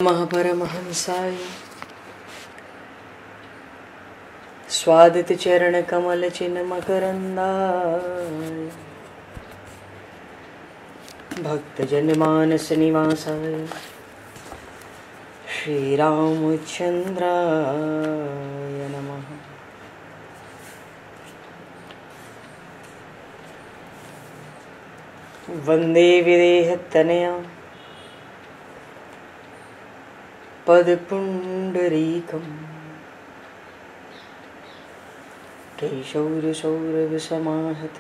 महापरमहंसाय स्वादित चरण कमल चिन्ह मकरंदाय भक्तजन मानस निवासाय श्री रामचंद्राय नमः। वंदे विदेहतनया पदपुंडरीकम् केशौरसौरभसमाहत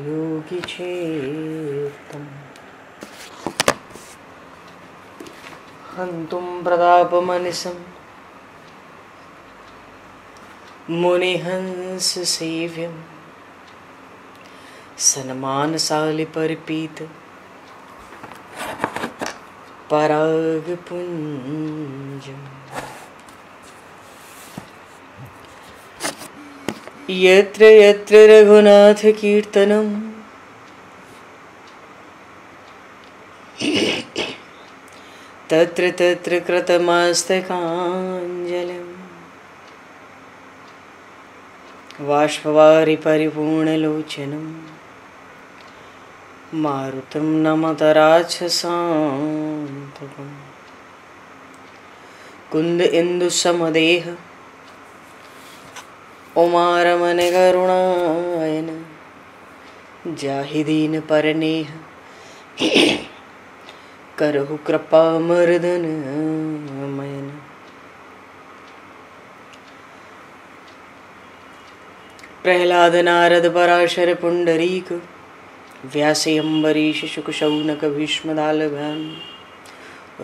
योगिचेत्तम् हन्तुं प्रतापमनिशं मुनिहंससेव्यं सन्मानशालिपरिपीत परागपुञ्जम् यत्र यत्र रघुनाथ कीर्तनं तत्र तत्र कृतमस्तकाञ्जलिं बाष्पवारि परिपूर्णलोचनं मारुतं नमत राक्षसान्तकम् कुन्द इंदुसमदेह उमारमन करुणायन जाहिदीन परनेह करहु कृपा मर्दन मयन। प्रहलाद नारद पराशर पुंडरीक व्यासे अम्बरीश शुक शौनक भीष्म दालभान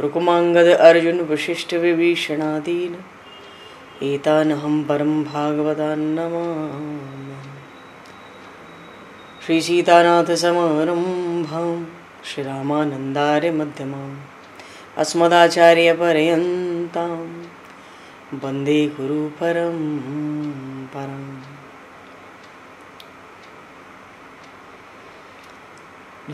रुक्मांगद अर्जुन वशिष्ठ विभीषणादीन एतानहं परम भागवतान् नमामि। श्री सीतानाथ समारंभां श्री रामानन्दार्य मध्यमाम् अस्मदाचार्य पर्यन्तां वन्दे गुरु परम्पराम्।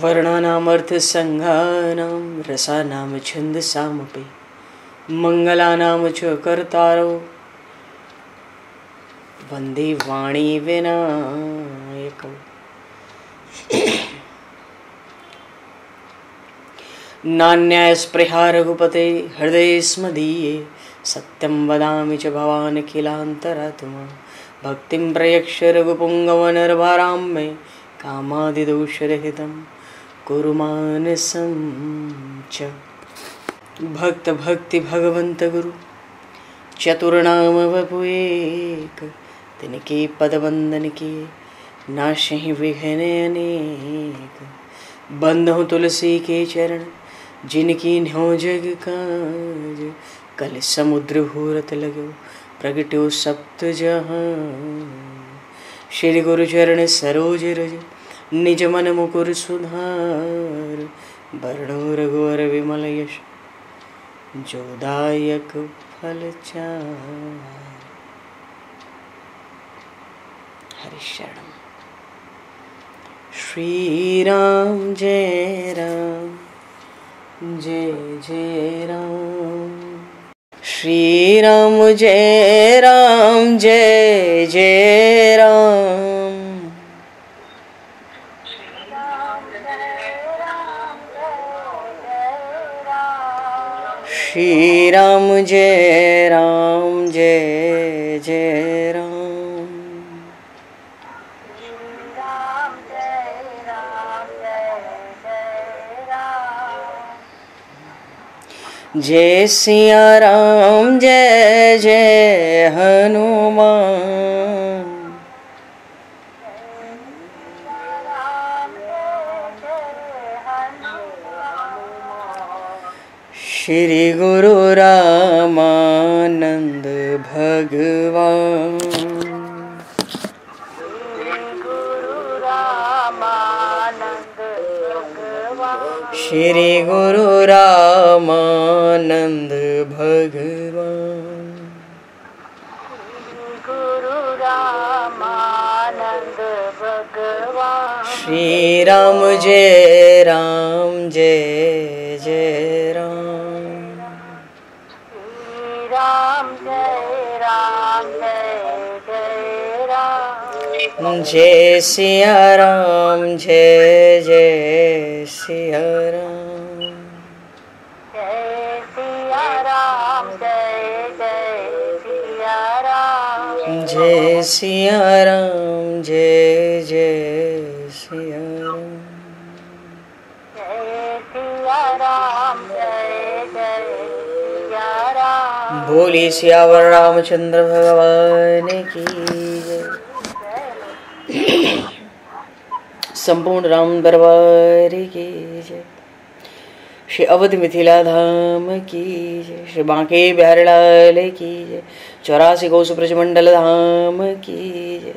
वर्णानामर्थसङ्घानां रसानां छन्दसामपि मङ्गलानां च कर्तारो वन्दे वाणी विनायकौ। नान्यायस्पृहा रघुपते हृदये स्मदीये सत्यं वदामि च भवानखिलान्तरात्मा भक्तिं प्रयक्ष रघुपुङ्गवनर्भारां मे कामादिदोषरहितं कुरु मानसं च। भक्त भक्ति भगवंत गुरु चतुर्नाम वपु एक तिनके पद वंदन के नाशहि विघ्न अनेक। बंधु तुलसी के चरण जिनकी न्यो जग काज कल समुद्र घोरत लगो प्रगट्यो सप्त जहां। श्री गुरु चरण सरोज रज निज मन मुकुर सुधार वर्णो रघुवर विमल यश जोदायक फलचार। हरि शरणम। श्री राम जय जय राम। श्री राम जय जय राम। श्री राम जय जय राम। जय सिया राम जय जय हनुमान। श्री गुरु रामानंद भगवान। श्री गुरु रामानंद भगवान। गुरु रामानंद भगवान। श्री राम जय राम जय जय राम। श्री राम जय जय राम। जय सिया राम जय जय सिया राम। जय सिया राम जय जय सिया राम। जय सिया राम जय जय सिया राम। जय सिया राम जय जय सिया राम। बोली सियावर रामचंद्र भगवान की जय। संपूर्ण राम दरबार की जय। श्री अवध मिथिला धाम की जय। श्री बांके बिहारी लाल की जय। 84 कोस ब्रजमंडल धाम की जय।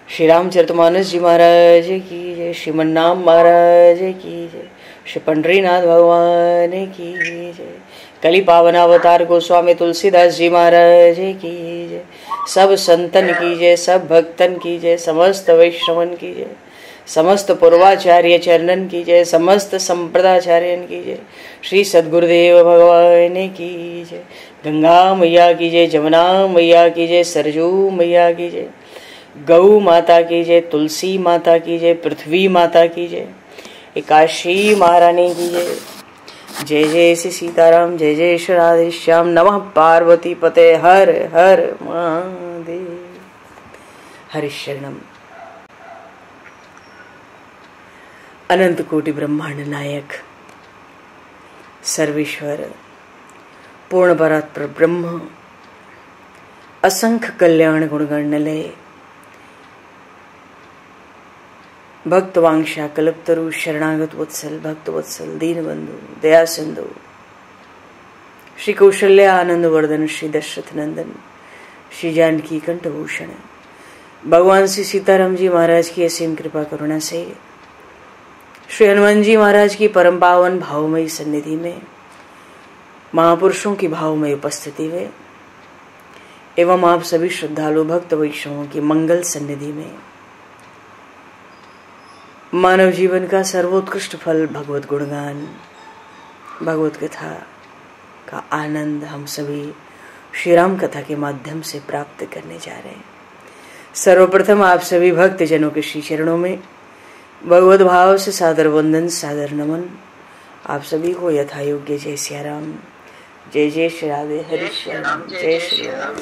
श्री रामचरितमानस जी महाराज की जय। श्रीमन्नाम महाराज की जय। श्री पंडरीनाथ भगवान की जय। कली पावन अवतार गोस्वामी तुलसीदास जी महाराज की जय। सब संतन की जय, सब भक्तन की जय, समस्त वैष्णवन की जय, समस्त पूर्वाचार्य चरणन की जय, समस्त संप्रदाचार्यन की जय। श्री सद्गुरुदेव भगवान की जय। गंगा मैया की जय, जमुना मैया की जय, सरजू मैया की जय, गौ माता की जय, तुलसी माता की जय, पृथ्वी माता की जय, एकाशी महारानी की जय। जय जय श्री सीताराम, जय जय श्री राधे श्याम। नमः पार्वती पते हर हर महादेव। हरिशरणम। अनंत कोटि ब्रह्मांड नायक सर्वेश्वर पूर्ण परात्पर ब्रह्म असंख्य कल्याण गुणगण निलय भक्त वांशा कल्पतरु शरणागत वत्सल भक्त वत्सल दीनबंधु दया सिंधु श्री कौशल्य आनंद वर्धन श्री दशरथ नंदन श्री जानकी कंठभूषण भगवान श्री सीताराम जी महाराज की असीम कृपा करुणा से श्री हनुमान जी महाराज की परम पावन भावमयी सन्निधि में महापुरुषों की भावमयी उपस्थिति में एवं आप सभी श्रद्धालु भक्त वैष्णवों की मंगल सन्निधि में मानव जीवन का सर्वोत्कृष्ट फल भगवत गुणगान भगवत कथा का आनंद हम सभी श्री राम कथा के माध्यम से प्राप्त करने जा रहे हैं। सर्वप्रथम आप सभी भक्त जनों के श्री चरणों में भगवत भाव से सादर वंदन सादर नमन। आप सभी को यथा योग्य जय सिया राम, जय जय श्री राधे हरि श्याम, जय श्री राम।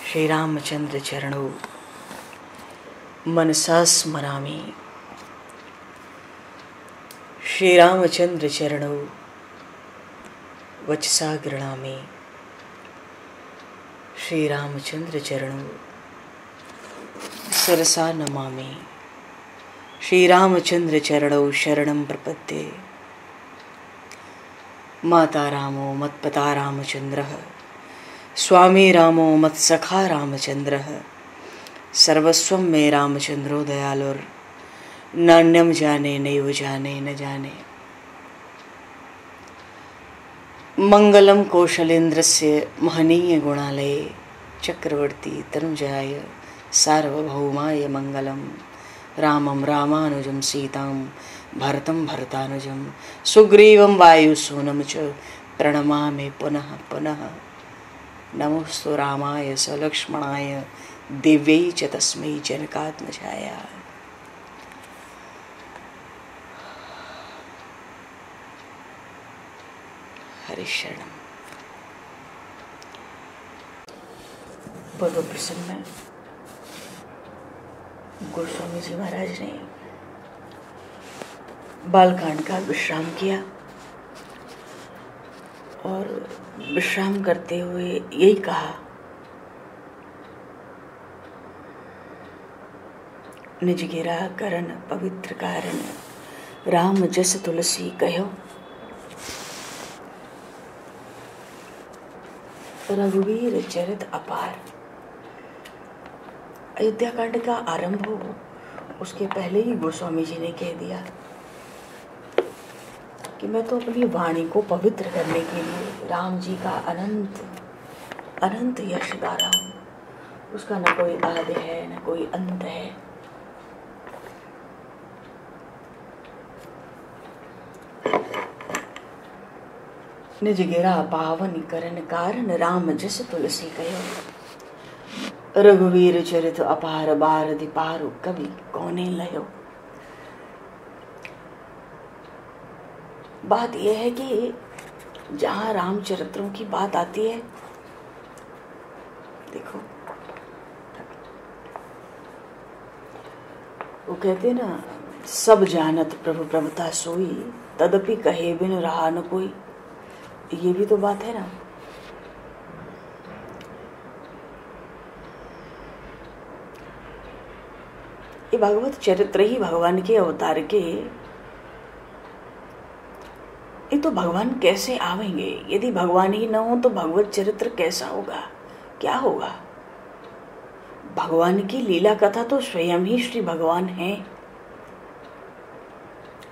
श्री रामचंद्र चरणों मनसा स्मरामि। श्री रामचंद्र चरणों वचसा गृणामि। श्री रामचंद्र चरणों शिरसा नमामि। श्री रामचंद्र चरणों शरणं प्रपद्ये। माता रामो मत्पता रामचंद्रः, स्वामी रामो मत्सखा रामचंद्रः, सर्वस्वं मे रामचंद्रो दयालुर्, नान्यम जाने नैव जाने न जाने। मंगलम कौशलेन्द्रस्य महनीय गुणालये, चक्रवर्ती तनुजाय सार्वभौमाय मंगलम। रामं रामानुजं सीतां भरतं भरतानुजं, सुग्रीवं वायुसूनं च प्रणमामि पुनः पुनः। नमोस्तु रामाय सलक्ष्मणाय दिव्यै च तस्मै जनकात्मजाय। हरिशरणम। पूर्व प्रसंग में गोस्वामी जी महाराज ने बालकांड का विश्राम किया और विश्राम करते हुए यही कहा, निज गिरा करण पवित्र कारण, राम जस तुलसी कहो। रघुवीर चरित अपार। अयोध्या कांड का आरंभ हो उसके पहले ही गोस्वामी जी ने कह दिया कि मैं तो अपनी वाणी को पवित्र करने के लिए राम जी का अनंत अनंत यश गा रहा हूँ। उसका न कोई आदि है न कोई अंत है। निज गिरा पावन करन कारण राम जस तुलसी कहो। रघुवीर चरित अपार बारधि पारु कवि कौने लयो। बात यह है कि जहां रामचरित्रों की बात आती है, देखो वो कहते ना, सब जानत प्रभु प्रभुता सोई, तदपि कहे बिन रहा न कोई। ये भी तो बात है ना। ये भागवत चरित्र ही भगवान के अवतार के, ये तो भगवान कैसे आवेंगे? यदि भगवान ही न हो तो भगवत चरित्र कैसा होगा, क्या होगा? भगवान की लीला कथा तो स्वयं ही श्री भगवान है।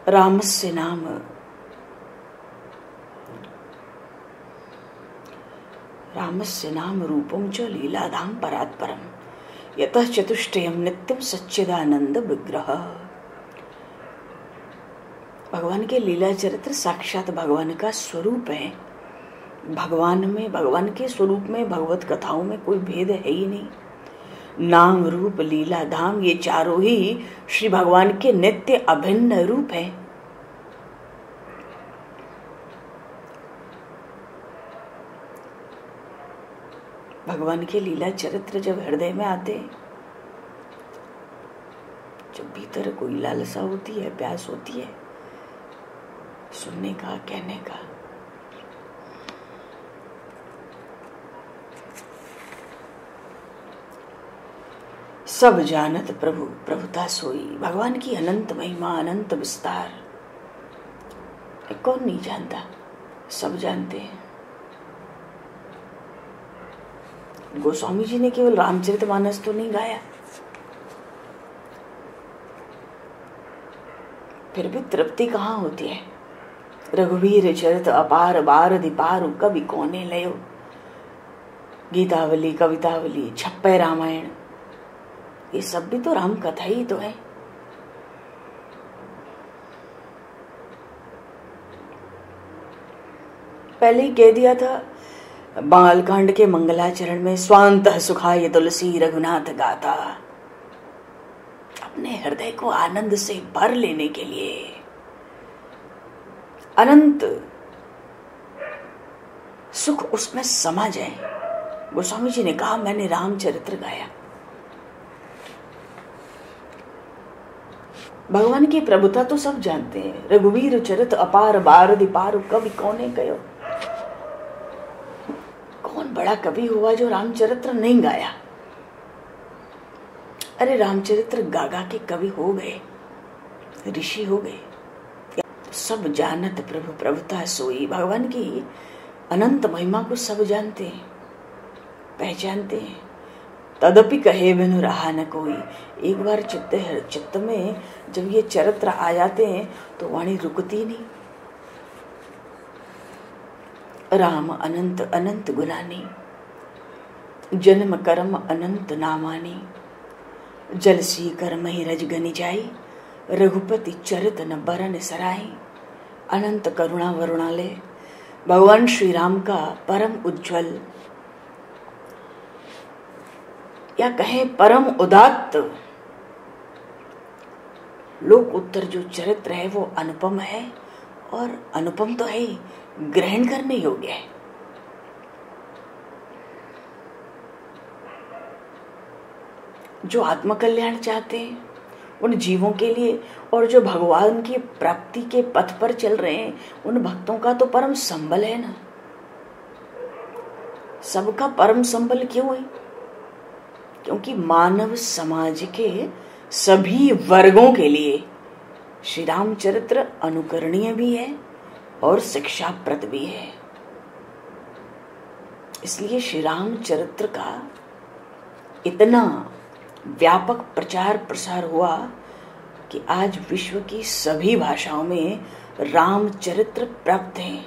रामस्य नाम रामस्य नाम रूपम च लीलाधाम परात्परम यतः चतुष्टयम नित्यम सच्चिदानंद विग्रह। भगवान के लीला चरित्र साक्षात भगवान का स्वरूप है। भगवान में, भगवान के स्वरूप में, भगवत कथाओं में कोई भेद है ही नहीं। नाम रूप लीला धाम ये चारों ही श्री भगवान के नित्य अभिन्न रूप है। भगवान के लीला चरित्र जब हृदय में आते, जब भीतर कोई लालसा होती है, प्यास होती है सुनने का, कहने का, सब जानत प्रभु प्रभुता सोई। भगवान की अनंत महिमा, अनंत विस्तार कौन नहीं जानता? सब जानते हैं। गोस्वामी जी ने केवल रामचरितमानस तो नहीं गाया, फिर भी तृप्ति कहाँ होती है? रघुवीर चरित अपार बारधि पारु कवि कौने लयो। गीतावली, कवितावली, छप्पे रामायण, ये सब भी तो राम कथा ही तो है। पहले ही कह दिया था बालकांड के मंगलाचरण में, स्वांत सुखाय तुलसी रघुनाथ गाता। अपने हृदय को आनंद से भर लेने के लिए अनंत सुख उसमें समा जाए। गोस्वामी जी ने कहा, मैंने रामचरित्र गाया। भगवान की प्रभुता तो सब जानते हैं। रघुवीर चरित अपार बारधि पारु कवि कौने कयो। कौन बड़ा कवि हुआ जो रामचरित्र नहीं गाया? अरे रामचरित्र गागा के कवि हो गए, ऋषि हो गए। सब जानत प्रभु प्रभुता सोई। भगवान की अनंत महिमा को सब जानते हैं, पहचानते हैं। तदपि कहे बिनु रहा न कोई। एक बार चित्त में जब ये चरित्र आ जाते हैं तो वाणी रुकती नहीं। राम अनंत अनंत गुनानी, जन्म कर्म अनंत नामानी। जलसी कर्म ही रजगनि जाई, रघुपति चरित न बरन सराई। अनंत करुणा वरुणालय भगवान श्री राम का परम उज्ज्वल, या कहें परम उदात्त, लोक उत्तर जो चरित्र है वो अनुपम है। और अनुपम तो है ही, ग्रहण करने योग्य है। जो आत्मकल्याण चाहते हैं उन जीवों के लिए, और जो भगवान की प्राप्ति के पथ पर चल रहे हैं उन भक्तों का तो परम संबल है ना। सबका परम संबल क्यों है? क्योंकि मानव समाज के सभी वर्गों के लिए श्री रामचरित्र अनुकरणीय भी है और शिक्षाप्रद भी है। इसलिए श्री रामचरित्र का इतना व्यापक प्रचार प्रसार हुआ कि आज विश्व की सभी भाषाओं में रामचरित्र प्राप्त हैं।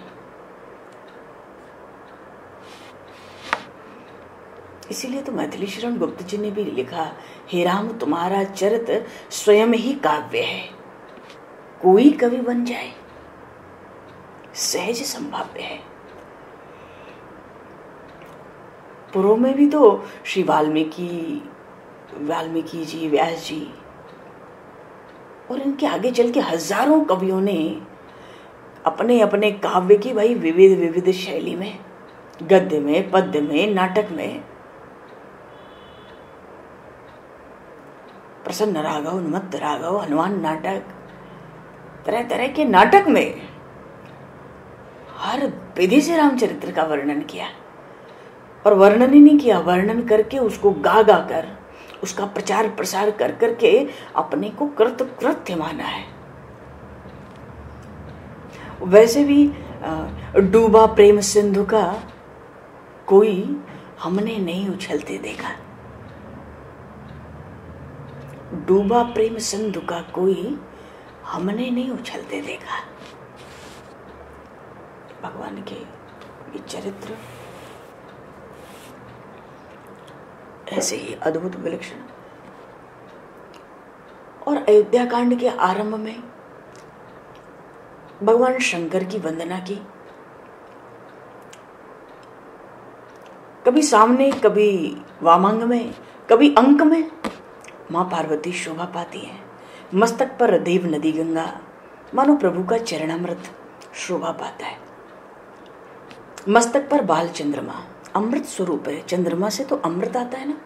इसीलिए तो मैथिली शरण गुप्त जी ने भी लिखा, हे राम तुम्हारा चरित्र स्वयं ही काव्य है, कोई कवि बन जाए सहज संभाव्य है। पूर्व में भी तो श्री वाल्मीकि जी, व्यास जी और इनके आगे चल के हजारों कवियों ने अपने अपने काव्य की भाई विविध विविध शैली में, गद्य में, पद्य में, नाटक में, प्रसन्न राघव, उन्मत्त राघव, हनुमान नाटक, तरह तरह के नाटक में हर विधि से रामचरित्र का वर्णन किया। और वर्णन ही नहीं किया, वर्णन करके उसको गा गा कर, उसका प्रचार प्रसार कर करके अपने को कृतकृत्य माना है। वैसे भी डूबा प्रेम सिंधु का कोई हमने नहीं उछलते देखा, डूबा प्रेम सिंधु का कोई हमने नहीं उछलते देखा। भगवान के ये चरित्र ऐसे ही अद्भुत विलक्षण। और अयोध्या कांड के आरंभ में भगवान शंकर की वंदना की, कभी सामने, कभी वामांग में, कभी अंक में मां पार्वती शोभा पाती है। मस्तक पर देव नदी गंगा, मानो प्रभु का चरणामृत शोभा पाता है। मस्तक पर बाल चंद्रमा, अमृत स्वरूप है। चंद्रमा से तो अमृत आता है ना।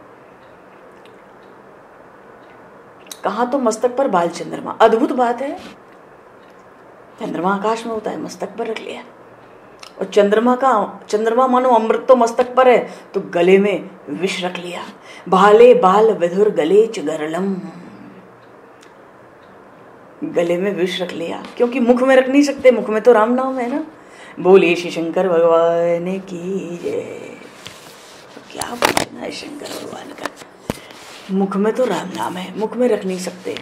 कहा तो मस्तक पर बाल चंद्रमा, अद्भुत बात है। चंद्रमा आकाश में होता है, मस्तक पर रख लिया। और चंद्रमा मानो अमृत तो मस्तक पर है, तो गले में विष रख लिया। भाले बाल विधुर गले च गरलम, गले में विष रख लिया, क्योंकि मुख में रख नहीं सकते, मुख में तो राम नाम है ना। बोले श्री शंकर भगवान की जय। क्या पूछना है शंकर भगवान का, मुख में तो राम नाम है, मुख में रख नहीं सकते।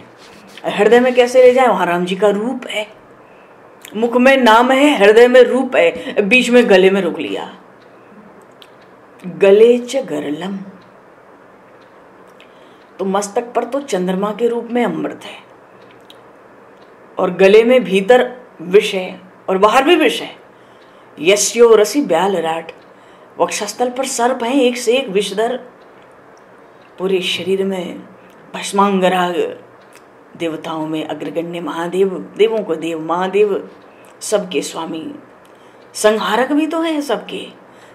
हृदय में कैसे ले जाए, वहां राम जी का रूप है। मुख में नाम है, हृदय में रूप है, बीच में गले में रोक लिया। गले च गरलम, तो मस्तक पर तो चंद्रमा के रूप में अमृत है, और गले में भीतर विष है और बाहर भी विष है। यस्यो रसी ब्याल राट, वक्षस्थल पर सर्प है एक से एक विषधर, पूरे शरीर में भस्मांगराग, देवताओं में अग्रगण्य महादेव, देवों को देव महादेव, सबके स्वामी, संहारक भी तो है सबके,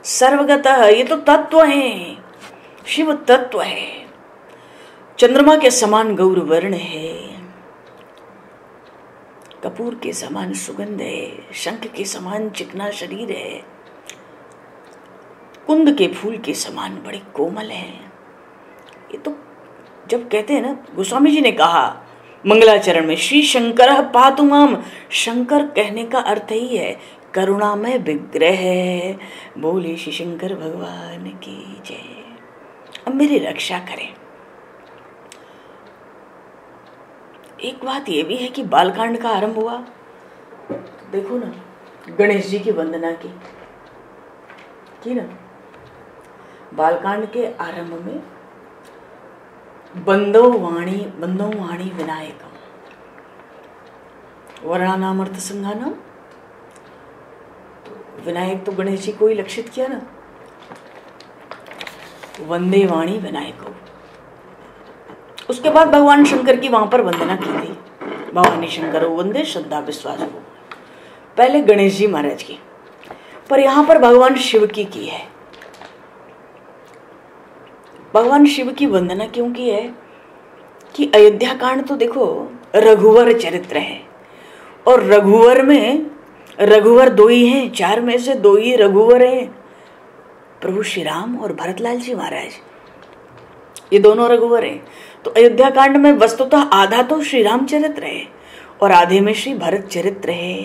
सर्वगतः, ये तो तत्व है, शिव तत्व है। चंद्रमा के समान गौर वर्ण है, कपूर के समान सुगंध है, शंख के समान चिकना शरीर है, कुंद के फूल के समान बड़े कोमल है। ये तो जब कहते हैं ना, गोस्वामी जी ने कहा मंगलाचरण में, श्री शंकर पातु माम, शंकर कहने का अर्थ ही है करुणामय विग्रह। बोले श्री शंकर भगवान की जय। अब मेरी रक्षा करें। एक बात यह भी है कि बालकांड का आरंभ हुआ, देखो ना, गणेश जी की वंदना की ना। बालकांड के आरंभ में बंदो वाणी विनायकम, वर्णानामर्थ संघानम, विनायक तो गणेश जी को ही लक्षित किया ना। वंदे वाणी विनायको, उसके बाद भगवान शंकर की वहां पर वंदना की थी। भवानी शंकर वंदे श्रद्धा विश्वास हो, पहले गणेश जी महाराज की, पर यहां पर भगवान शिव की है। भगवान शिव की वंदना क्यों की है कि अयोध्या कांड तो देखो रघुवर चरित्र है, और रघुवर में रघुवर दो ही हैं, चार में से दो ही रघुवर हैं, प्रभु श्री राम और भरतलाल जी महाराज, ये दोनों रघुवर हैं। तो अयोध्या कांड में वस्तुतः आधा तो श्री राम चरित्र है और आधे में श्री भरत चरित्र है।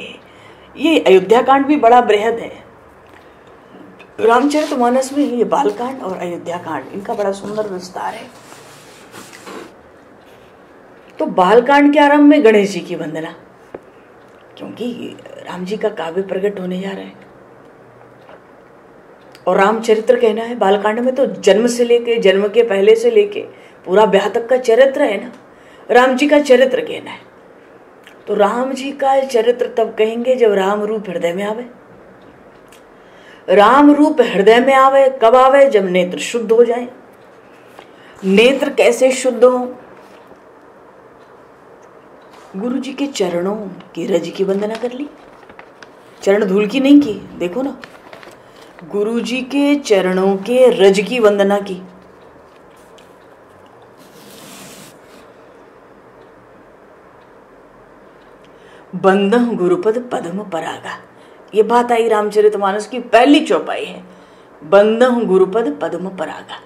ये अयोध्या कांड भी बड़ा बृहद है। रामचरितमानस में ये बालकांड और अयोध्या कांड, इनका बड़ा सुंदर विस्तार है। तो बालकांड के आरंभ में गणेश जी की वंदना, क्योंकि राम जी का काव्य प्रकट होने जा रहा है और रामचरित्र कहना है। बालकांड में तो जन्म से लेके, जन्म के पहले से लेके पूरा ब्याह तक का चरित्र है ना, राम जी का चरित्र कहना है। तो राम जी का चरित्र तब कहेंगे जब राम रूप हृदय में आवे। राम रूप हृदय में आवे कब आवे? जब नेत्र शुद्ध हो जाए। नेत्र कैसे शुद्ध हो? गुरु जी के चरणों की रज की वंदना कर ली, चरण धूल की नहीं की। देखो ना, गुरु जी के चरणों के रज की वंदना की। बंदह गुरुपद पद्म परागा, ये बात आई रामचरितमानस की पहली चौपाई है। बंदह गुरुपद पद्म परागा,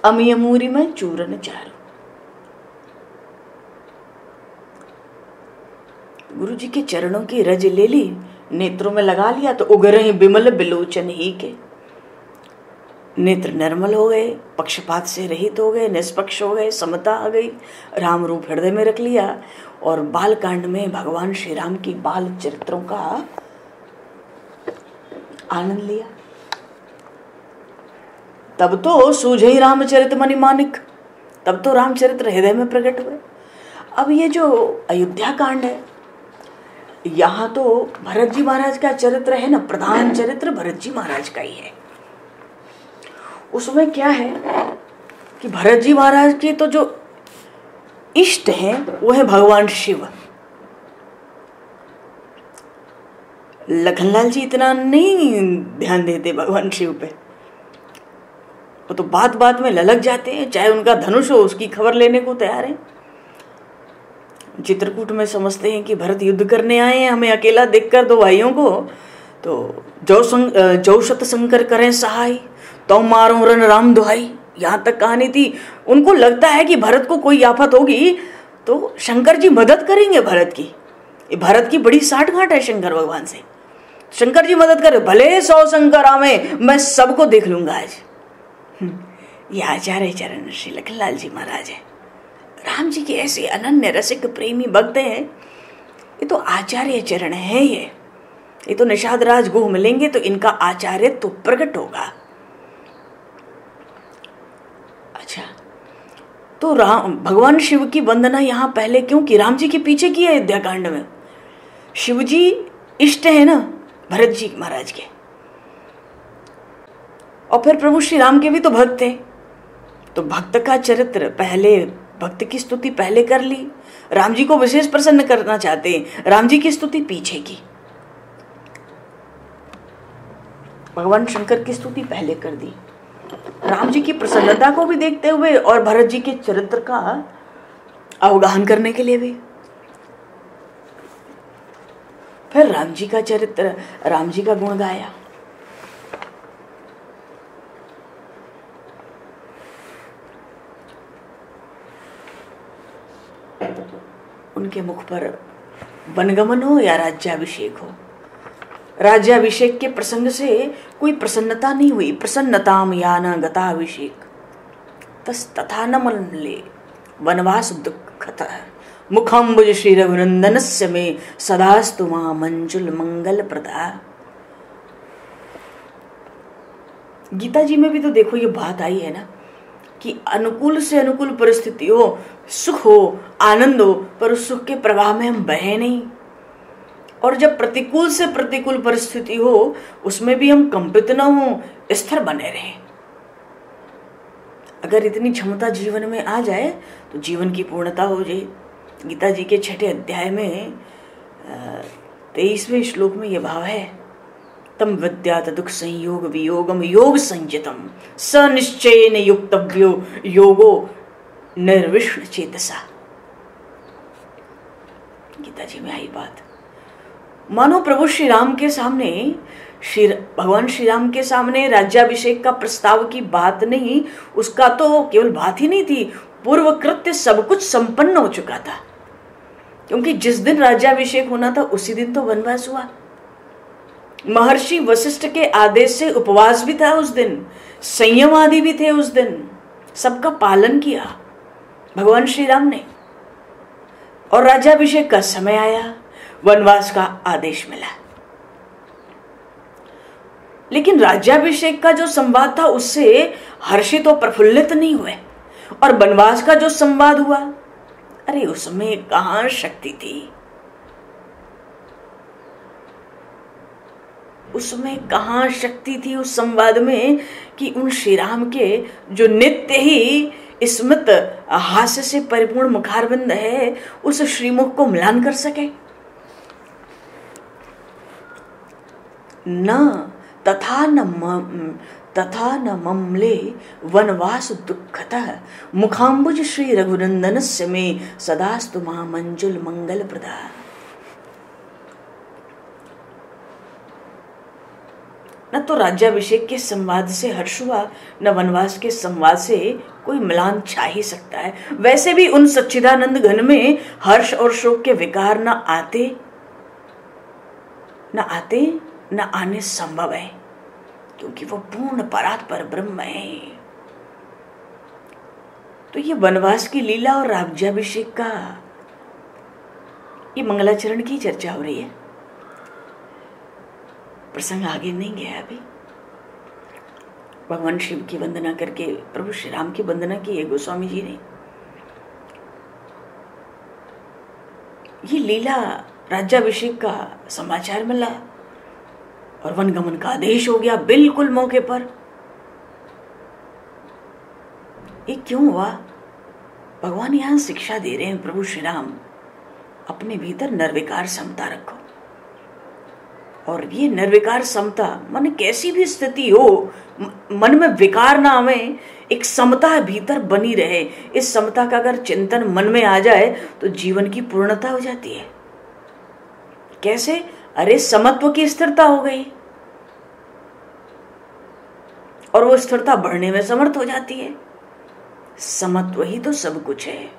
अमियमूरी में चूरन चारू। गुरु जी के चरणों की रज ले ली, नेत्रों में लगा लिया तो उगरे बिमल बिलोचन ही के। नेत्र निर्मल हो गए, पक्षपात से रहित हो गए, निष्पक्ष हो गए, समता आ गई। राम रूप हृदय में रख लिया और बालकांड में भगवान श्री राम की बाल चरित्रों का आनंद लिया। तब तो सूझे ही रामचरित मणि मानिक, तब तो रामचरित्र हृदय में प्रकट हुए। अब ये जो अयोध्या कांड है, यहाँ तो भरत जी महाराज का चरित्र है ना, प्रधान चरित्र भरत जी महाराज का ही है। उसमें क्या है कि भरत जी महाराज के तो जो इष्ट हैं वो है भगवान शिव। लखनलाल जी इतना नहीं ध्यान देते भगवान शिव पे, वो तो बात बात में ललक जाते हैं, चाहे उनका धनुष हो उसकी खबर लेने को तैयार है। चित्रकूट में समझते हैं कि भरत युद्ध करने आए हैं, हमें अकेला देखकर दो भाइयों को, तो जो शत शंकर करें सहाय तो मारो रन राम दुहाई, यहाँ तक कहानी थी। उनको लगता है कि भरत को कोई आफत होगी तो शंकर जी मदद करेंगे भरत की। भरत की बड़ी साठगांठ है शंकर भगवान से, शंकर जी मदद करे, भले 100 शंकर आवे मैं सबको देख लूंगा आज। ये आचार्य चरण श्री लखनलाल जी महाराज है। राम जी के ऐसे अनन्य रसिक प्रेमी भक्त हैं, ये तो आचार्य चरण है। ये तो निषाद राज गुह मिलेंगे तो इनका आचार्य तो प्रकट होगा। अच्छा, तो राम भगवान शिव की वंदना यहाँ पहले क्यों की? राम जी के पीछे की है अयोध्या कांड में। शिव जी इष्ट है ना भरत जी महाराज के, और फिर प्रभु श्री राम के भी तो भक्त थे, तो भक्त का चरित्र पहले, भक्त की स्तुति पहले कर ली। राम जी को विशेष प्रसन्न करना चाहते हैं, राम जी की स्तुति पीछे की, भगवान शंकर की स्तुति पहले कर दी, राम जी की प्रसन्नता को भी देखते हुए और भरत जी के चरित्र का अवगाहन करने के लिए भी। फिर राम जी का चरित्र, राम जी का गुण गाया। उनके मुख पर वनगमन हो या राज्याभिषेक हो, राज्याभिषेक के प्रसंग से कोई प्रसन्नता नहीं हुई। प्रसन्नताम याना गताभिषेक तस तथा न मले वनवास दुखतः मुखम्बुज श्री रघुनंदनस्य में सदास्तु मां मंजुल मंगल प्रदा। गीता जी में भी तो देखो ये बात आई है ना कि अनुकूल से अनुकूल परिस्थिति हो, सुख हो, आनंद हो, पर उस सुख के प्रवाह में हम बहे नहीं, और जब प्रतिकूल से प्रतिकूल परिस्थिति हो उसमें भी हम कंपित न हो, स्थिर बने रहें। अगर इतनी क्षमता जीवन में आ जाए तो जीवन की पूर्णता हो जाए। गीता जी के 6ठे अध्याय में 23वें श्लोक में यह भाव है, तम विद्यात दुख संयोग वियोगम योग संयतम स निश्चयेन युक्तव्यो योगो निर्विष्ण चेतसा। गीता जी में आई बात। मानो प्रभु श्री राम के सामने, भगवान श्री राम के सामने राज्याभिषेक का प्रस्ताव की बात नहीं, उसका तो केवल बात ही नहीं थी, पूर्व कृत्य सब कुछ संपन्न हो चुका था। क्योंकि जिस दिन राज्याभिषेक होना था उसी दिन तो वनवास हुआ। महर्षि वशिष्ठ के आदेश से उपवास भी था उस दिन, संयम आदि भी थे उस दिन, सबका पालन किया। भगवान श्री राम ने, और राज्याभिषेक का समय आया, वनवास का आदेश मिला। लेकिन राज्याभिषेक का जो संवाद था उससे हर्षित और प्रफुल्लित नहीं हुए, और वनवास का जो संवाद हुआ, अरे उसमें कहां शक्ति थी, उसमें कहां शक्ति थी उस संवाद में कि उन श्री राम के जो नित्य ही स्मित हास्य से परिपूर्ण मुखारविंद है उस श्रीमुख को मिलान कर सके। न तथा न ममले वनवास दुःखतः मुखाम्बुज श्री रघुनंदनस्य में सदास्तु मां मंजुल मंगल प्रदा। न तो राज्याभिषेक के संवाद से हर्ष हुआ, न वनवास के संवाद से कोई मिलान छा ही सकता है। वैसे भी उन सच्चिदानंद घन में हर्ष और शोक के विकार न आते न आने संभव है, क्योंकि वो पूर्ण परात्पर ब्रह्म है। तो ये वनवास की लीला और राज्याभिषेक का ये मंगलाचरण की चर्चा हो रही है। प्रसंग आगे नहीं गया अभी। भगवान शिव की वंदना करके प्रभु श्री राम की वंदना की है गोस्वामी जी ने। ये लीला राज्याभिषेक का समाचार मिला और वनगमन का आदेश हो गया बिल्कुल मौके पर। ये क्यों हुआ? भगवान यहां शिक्षा दे रहे हैं, प्रभु श्री राम अपने भीतर निर्विकार समता रखो। और ये निर्विकार समता, मन कैसी भी स्थिति हो, मन में विकार ना आवे, एक समता भीतर बनी रहे। इस समता का अगर चिंतन मन में आ जाए तो जीवन की पूर्णता हो जाती है। कैसे? अरे समत्व की स्थिरता हो गई और वो स्थिरता बढ़ने में समर्थ हो जाती है। समत्व ही तो सब कुछ है।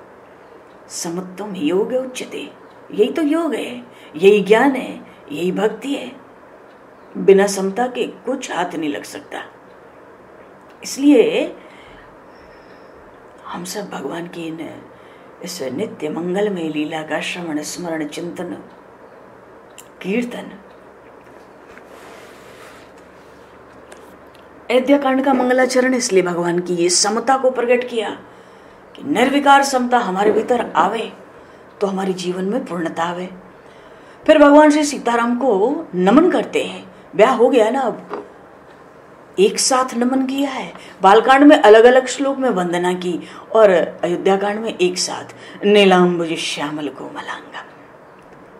समत्वम योग उच्यते, यही तो योग है, यही ज्ञान है, यही भक्ति है। बिना समता के कुछ हाथ नहीं लग सकता। इसलिए हम सब भगवान की इस नित्य मंगलमय लीला का श्रवण स्मरण चिंतन कीर्तन, अयोध्या कांड का मंगलाचरण इसलिए भगवान की ये समता को प्रकट किया कि निर्विकार समता हमारे भीतर आवे तो हमारे जीवन में पूर्णता आवे। फिर भगवान श्री सीताराम को नमन करते हैं। ब्याह हो गया ना, अब एक साथ नमन किया है। बालकांड में अलग अलग श्लोक में वंदना की और अयोध्या कांड में एक साथ। नीलांबुज श्यामल कोमलांगम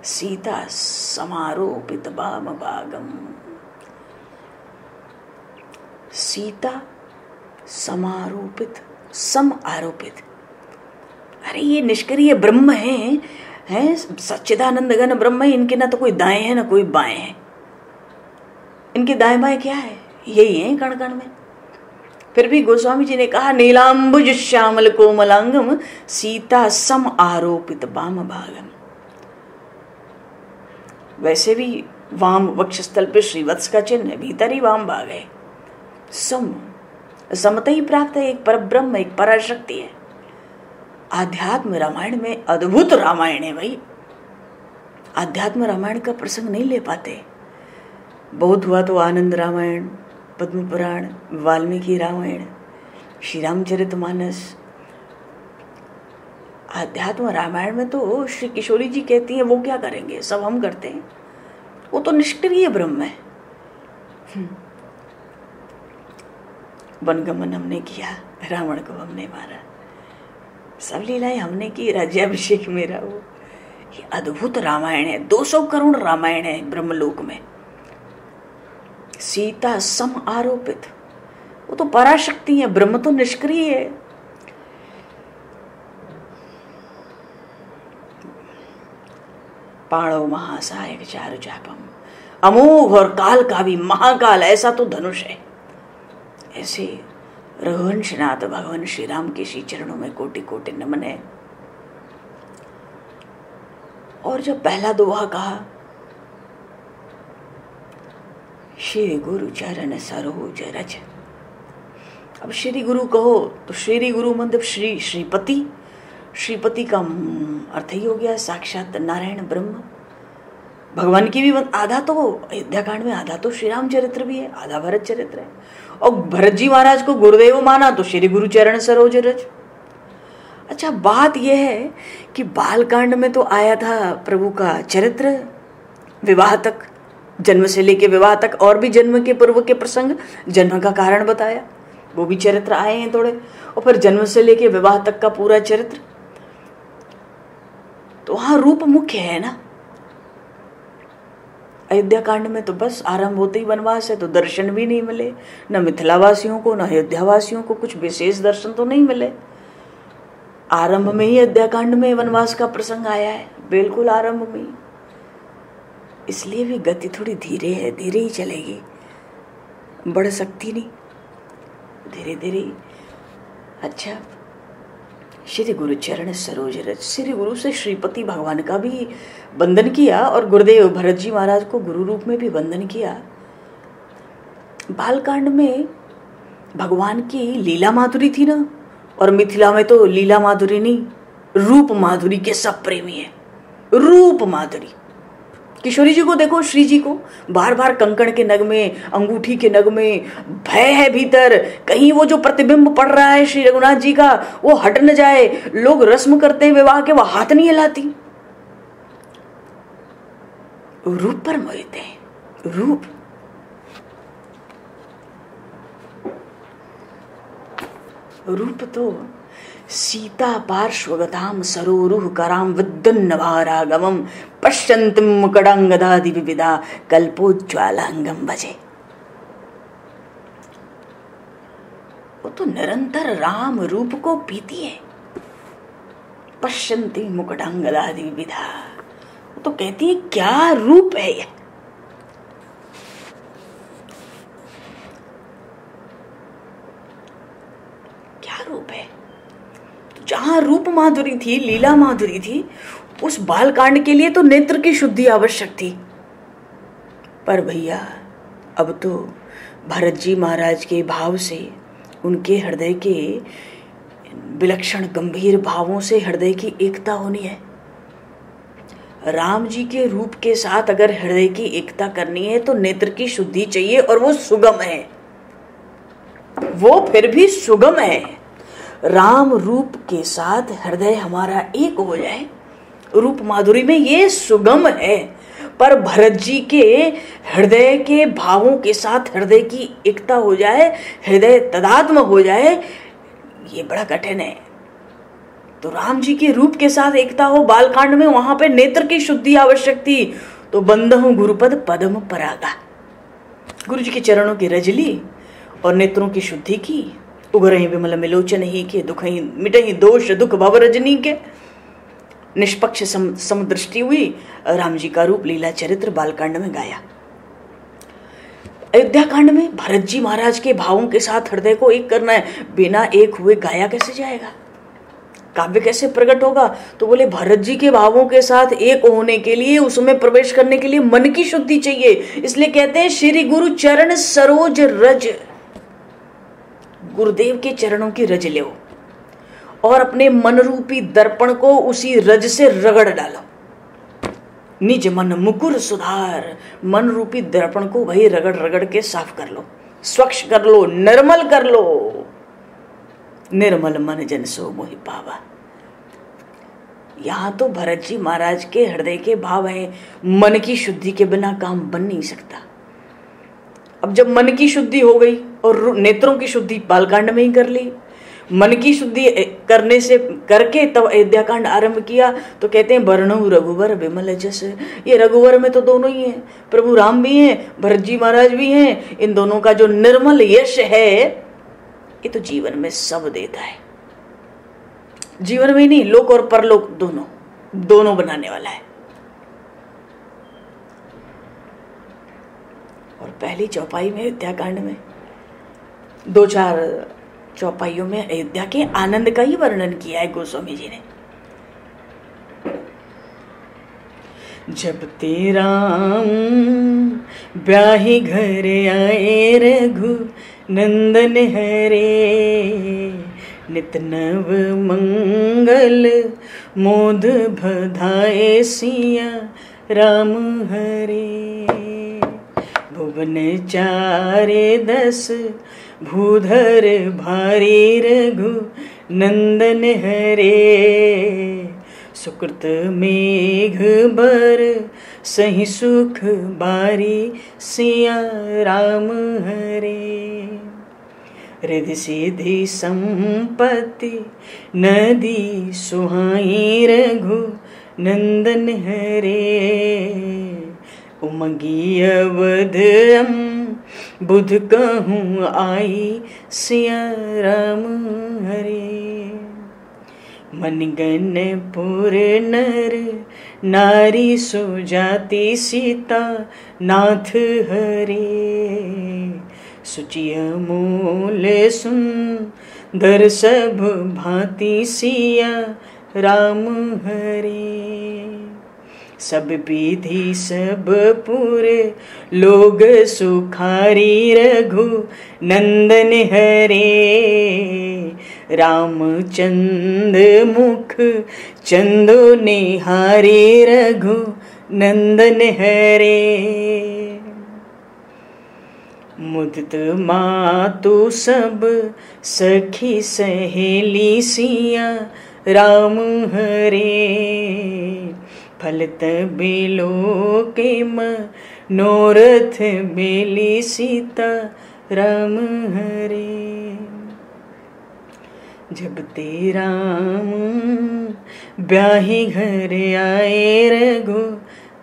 सीता समारोपित वाम भागम, सीता समारोपित सम आरोपित। अरे ये निष्क्रिय ब्रह्म है सच्चिदानंद घन ब्रह्म है। इनके ना तो कोई दाएं है ना कोई बाएं है। इनके दाएं बाएं क्या है? यही है कण कण में। फिर भी गोस्वामी जी ने कहा नीलांबुज श्यामल कोमलांगम सीता सम आरोपित वाम भागम। वैसे भी वाम वक्षस्थल पे श्रीवत्स का चिन्ह है, भीतर ही वाम भाग है। समता ही प्राप्त है, एक परब्रह्म, एक पराशक्ति है। आध्यात्म रामायण में अद्भुत रामायण है भाई। आध्यात्म रामायण का प्रसंग नहीं ले पाते। बहुत हुआ तो आनंद रामायण, पद्म पुराण, वाल्मीकि रामायण, श्री रामचरितमानस। आध्यात्म रामायण में तो श्री किशोरी जी कहती हैं वो क्या करेंगे, सब हम करते हैं। वो तो निष्क्रिय ब्रह्म है। वनगमन हमने किया, रावण को हमने मारा, सब लीलाएं हमने की, राज्याभिषेक मेरा। वो ये अद्भुत रामायण है। 200 करोड़ रामायण है ब्रह्मलोक में। सीता सम आरोपित, वो तो पराशक्ति है, ब्रह्म तो निष्क्रिय है। पाणो महासायक चारु चापम, अमोघ और काल का भी महाकाल ऐसा तो धनुष है। ऐसे रघुवंशनाथ भगवान श्री राम के श्री चरणों में कोटि कोटि नमन है। और जब पहला दोहा कहा श्री गुरु चरण सरोज रज, अब श्री गुरु कहो तो श्री गुरु मतलब श्रीपति, श्रीपति का अर्थ ही हो गया साक्षात नारायण ब्रह्म। भगवान की भी आधा तो अयोध्या कांड में, आधा तो श्री राम चरित्र भी है, आधा भरत चरित्र है। और भरत जी महाराज को गुरुदेव माना तो श्री गुरु चरण सरोज रज। अच्छा, बात यह है कि बालकांड में तो आया था प्रभु का चरित्र विवाह तक, जन्म से लेके विवाह तक, और भी जन्म के पूर्व के प्रसंग, जन्म का कारण बताया, वो भी चरित्र आए हैं थोड़े, और फिर जन्म से लेके विवाह तक का पूरा चरित्र। तो वहां रूप मुख्य है ना। अयोध्या कांड में तो बस आरंभ होते ही वनवास है, तो दर्शन भी नहीं मिले, न मिथिला वासियों को न अयोध्या वासियों को कुछ विशेष दर्शन तो नहीं मिले। आरंभ में ही अयोध्या कांड में वनवास का प्रसंग आया है, बिल्कुल आरंभ में ही। इसलिए भी गति थोड़ी धीरे है, धीरे ही चलेगी, बढ़ सकती नहीं, धीरे धीरे ही। अच्छा, श्री गुरु चरण सरोज रज, श्री गुरु से श्रीपति भगवान का भी वंदन किया और गुरुदेव भरत जी महाराज को गुरु रूप में भी वंदन किया। बालकांड में भगवान की लीला माधुरी थी ना, और मिथिला में तो लीला माधुरी नहीं, रूप माधुरी के सब प्रेमी है। रूप माधुरी, किशोरी जी को देखो, श्री जी को बार बार कंकण के नग में, अंगूठी के नग में भय है भीतर, कहीं वो जो प्रतिबिंब पड़ रहा है श्री रघुनाथ जी का वो हट न जाए। लोग रस्म करते हैं विवाह के, वो हाथ नहीं हिलाती, रूप पर मोहित है। रूप, रूप तो सीता पार्श्वगताम सरोरुह कराम विद्युन्नभारागमं पश्यन्तीं मुकड़ांगदादि विविधा कल्पोज्ज्वालांगम भजे। वो तो निरंतर राम रूप को पीती है। पश्यन्ती मुकड़ांगदादि विविधा, वो तो कहती है क्या रूप है ये। क्या रूप है। जहां रूप माधुरी थी, लीला माधुरी थी, उस बालकांड के लिए तो नेत्र की शुद्धि आवश्यक थी। पर भैया अब तो भरत जी महाराज के भाव से, उनके हृदय के विलक्षण गंभीर भावों से हृदय की एकता होनी है। राम जी के रूप के साथ अगर हृदय की एकता करनी है तो नेत्र की शुद्धि चाहिए, और वो सुगम है, वो फिर भी सुगम है। राम रूप के साथ हृदय हमारा एक हो जाए, रूप माधुरी में ये सुगम है। पर भरत जी के हृदय के भावों के साथ हृदय की एकता हो जाए, हृदय तदात्म हो जाए, ये बड़ा कठिन है। तो राम जी के रूप के साथ एकता हो बालकांड में, वहां पे नेत्र की शुद्धि आवश्यक थी। तो बंदहु गुरुपद पदम परागा, गुरु जी के चरणों की रज ली और नेत्रों की शुद्धि की। उगरहि विमल मिलोचन ही के दुखहि मिटहि दोष दुख भव रजनी के। निष्पक्ष समदृष्टि हुई, राम जी का रूप लीला चरित्र बालकांड में गाया। अयोध्या कांड में भरत जी महाराज के भावों के साथ हृदय को एक करना है, बिना एक हुए गाया कैसे जाएगा, काव्य कैसे प्रकट होगा। तो बोले भरत जी के भावों के साथ एक होने के लिए, उसमें प्रवेश करने के लिए मन की शुद्धि चाहिए। इसलिए कहते हैं श्री गुरु चरण सरोज रज, गुरुदेव के चरणों की रज लो और अपने मन रूपी दर्पण को उसी रज से रगड़ डालो। निज मन मुकुर सुधार, मन रूपी दर्पण को वही रगड़ रगड़ के साफ कर लो, स्वच्छ कर लो, निर्मल कर लो। निर्मल मन जन सो मोहि पावा। यहां तो भरत जी महाराज के हृदय के भाव हैं, मन की शुद्धि के बिना काम बन नहीं सकता। अब जब मन की शुद्धि हो गई और नेत्रों की शुद्धि बालकांड में ही कर ली, मन की शुद्धि करने से करके तब अयोध्या कांड आरंभ किया, तो कहते हैं वर्णो रघुवर विमल जस। ये रघुवर में तो दोनों ही हैं, प्रभु राम भी हैं, भरत जी महाराज भी हैं। इन दोनों का जो निर्मल यश है, ये तो जीवन में सब देता है। जीवन में ही नहीं, लोक और परलोक दोनों बनाने वाला है। और पहली चौपाई में अयोध्या कांड में 2-4 चौपाइयों में अयोध्या के आनंद का ही वर्णन किया है गोस्वामी जी ने। जब तेरा ब्याही घर आए रघु नंदन हरे, नित नव मंगल मोद बधाए सिया राम हरे। भुवन चारे 10 भूधर भारी रघु नंदन हरे। सुकृत मेघ बर सही सुख बारी सिया राम हरे। रिद्धि सिद्धि संपत्ति नदी सुहाई रघु नंदन हरे। उमगी अवध बुध कहूँ आई सिया राम हरे। मनगन पुर नर नारी सुजाति सीता नाथ हरे। सुचि अमूल सुंदर सब भांति सिया राम हरे। सब विधि सब पूरे लोग सुखारी रघु नंदन हरे। रामचंद मुख चंदो निहारी रघु नंदन हरे। मुदित मातु सब सखी सहेली सिया राम हरे। फलत बेलो के मनोरथ बेली सीता राम हरे। जब ते राम ब्याही घर आए रघु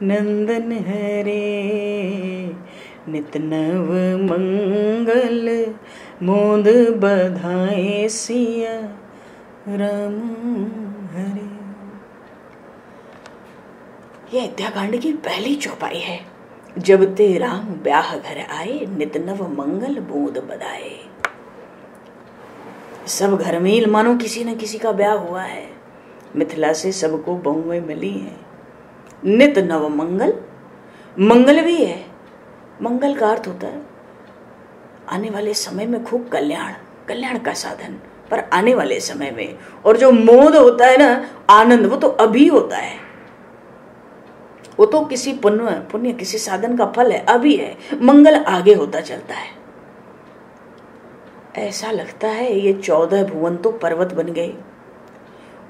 नंदन हरे। नित नव मंगल मोद बधाए सिया राम हरे। यह अयोध्याकांड की पहली चौपाई है। जब ते राम ब्याह घर आए नित नव मंगल मोद बधाए। सब घर में मानो किसी न किसी का ब्याह हुआ है। मिथिला से सबको बहुएं मिली हैं। नित नव मंगल, मंगल भी है। मंगल का अर्थ होता है आने वाले समय में खूब कल्याण, कल्याण का साधन, पर आने वाले समय में। और जो मोद होता है ना, आनंद, वो तो अभी होता है। वो तो किसी पुण्य किसी साधन का फल है, अभी है। मंगल आगे होता चलता है। ऐसा लगता है ये 14 भुवन तो पर्वत बन गए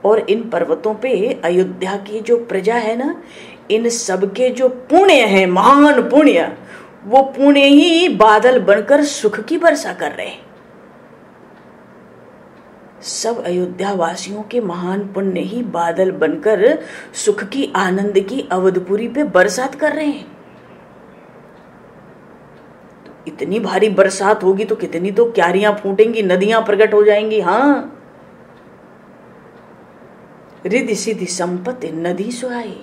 और इन पर्वतों पे अयोध्या की जो प्रजा है ना, इन सबके जो पुण्य है, महान पुण्य, वो पुण्य ही बादल बनकर सुख की वर्षा कर रहे हैं। सब अयोध्या वासियों के महान पुण्य ही बादल बनकर सुख की, आनंद की अवधपुरी पे बरसात कर रहे हैं। तो इतनी भारी बरसात होगी तो कितनी तो क्यारियां फूटेंगी, नदियां प्रकट हो जाएंगी। हाँ, रिद्धि सिद्धि संपत्ति नदी सुहाई।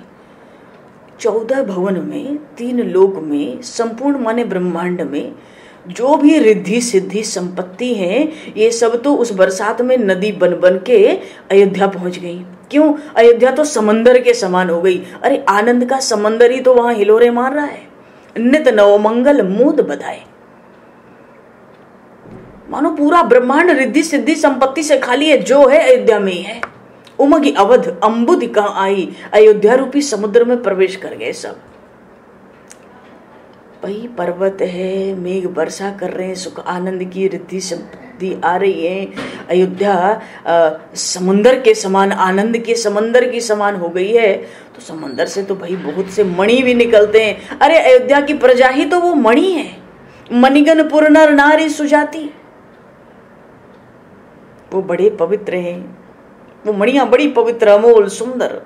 14 भवन में, 3 लोक में, संपूर्ण माने ब्रह्मांड में जो भी रिद्धि सिद्धि संपत्ति है, ये सब तो उस बरसात में नदी बन बन के अयोध्या पहुंच गई। क्यों? अयोध्या तो समंदर के समान हो गई। अरे आनंद का समंदर ही तो वहां हिलोरे मार रहा है। नित नव मंगल मोद बधाए। मानो पूरा ब्रह्मांड रिद्धि सिद्धि संपत्ति से खाली है, जो है अयोध्या में ही है। उमगी अवध अम्बुद कहाँ आई, अयोध्या रूपी समुद्र में प्रवेश कर गए सब। भाई पर्वत है, मेघ वर्षा कर रहे हैं, सुख आनंद की रिद्धि संपत्ति आ रही है। अयोध्या समुंदर के समान, आनंद के समंदर की समान हो गई है। तो समंदर से तो भाई बहुत से मणि भी निकलते हैं। अरे अयोध्या की प्रजा ही तो वो मणि है। मणिगन पुर नर नारी सुजाति, वो बड़े पवित्र हैं। वो मणियां बड़ी पवित्र, अमोल, सुंदर।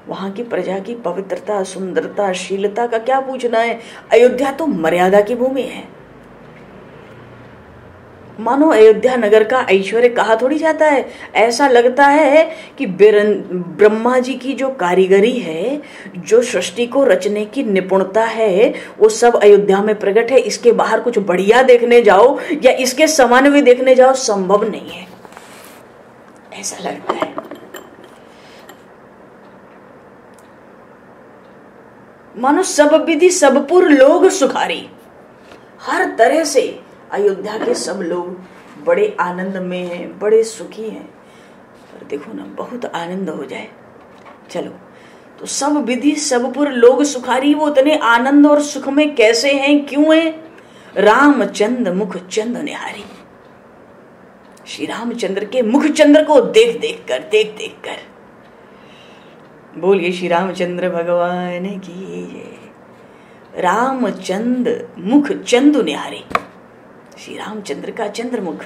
वहां की प्रजा की पवित्रता, सुंदरता, शीलता का क्या पूछना है। अयोध्या तो मर्यादा की भूमि है। मानो अयोध्या नगर का ऐश्वर्य कहा थोड़ी जाता है। ऐसा लगता है कि ब्रह्मा जी की जो कारीगरी है, जो सृष्टि को रचने की निपुणता है, वो सब अयोध्या में प्रकट है। इसके बाहर कुछ बढ़िया देखने जाओ या इसके समान भी देखने जाओ, संभव नहीं है, ऐसा लगता है। मानो सब विधि सबपुर लोग सुखारी। हर तरह से अयोध्या के सब लोग बड़े आनंद में हैं, बड़े सुखी हैं, पर देखो ना बहुत आनंद हो जाए। चलो तो सब विधि सब पुर लोग सुखारी, वो इतने आनंद और सुख में कैसे हैं, क्यों हैं? रामचंद्र मुख चंद निहारी, श्री रामचंद्र के मुख चंद्र को देख देख कर। बोलिए श्री रामचंद्र भगवान की जय। रामचंद्र मुख चंद निहारी, श्री रामचंद्र का चंद्रमुख,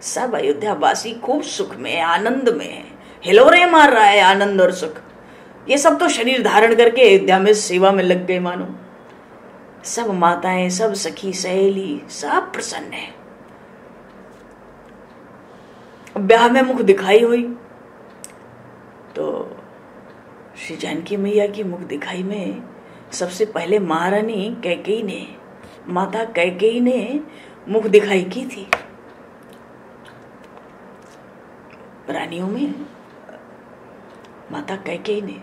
सब अयोध्या वासी खूब सुख में आनंद में है, हिलोरे मार रहा है आनंद और सुख। ये सब तो शरीर धारण करके अयोध्या में सेवा में लग गए मानो। सब माताएं, सब सखी सहेली, सब प्रसन्न है। ब्याह में मुख दिखाई हुई तो श्री जानकी मैया की मुख दिखाई में सबसे पहले महारानी कैकेयी ने, माता कैकेयी ने मुख दिखाई की थी। रानियों में माता कैकेयी ने,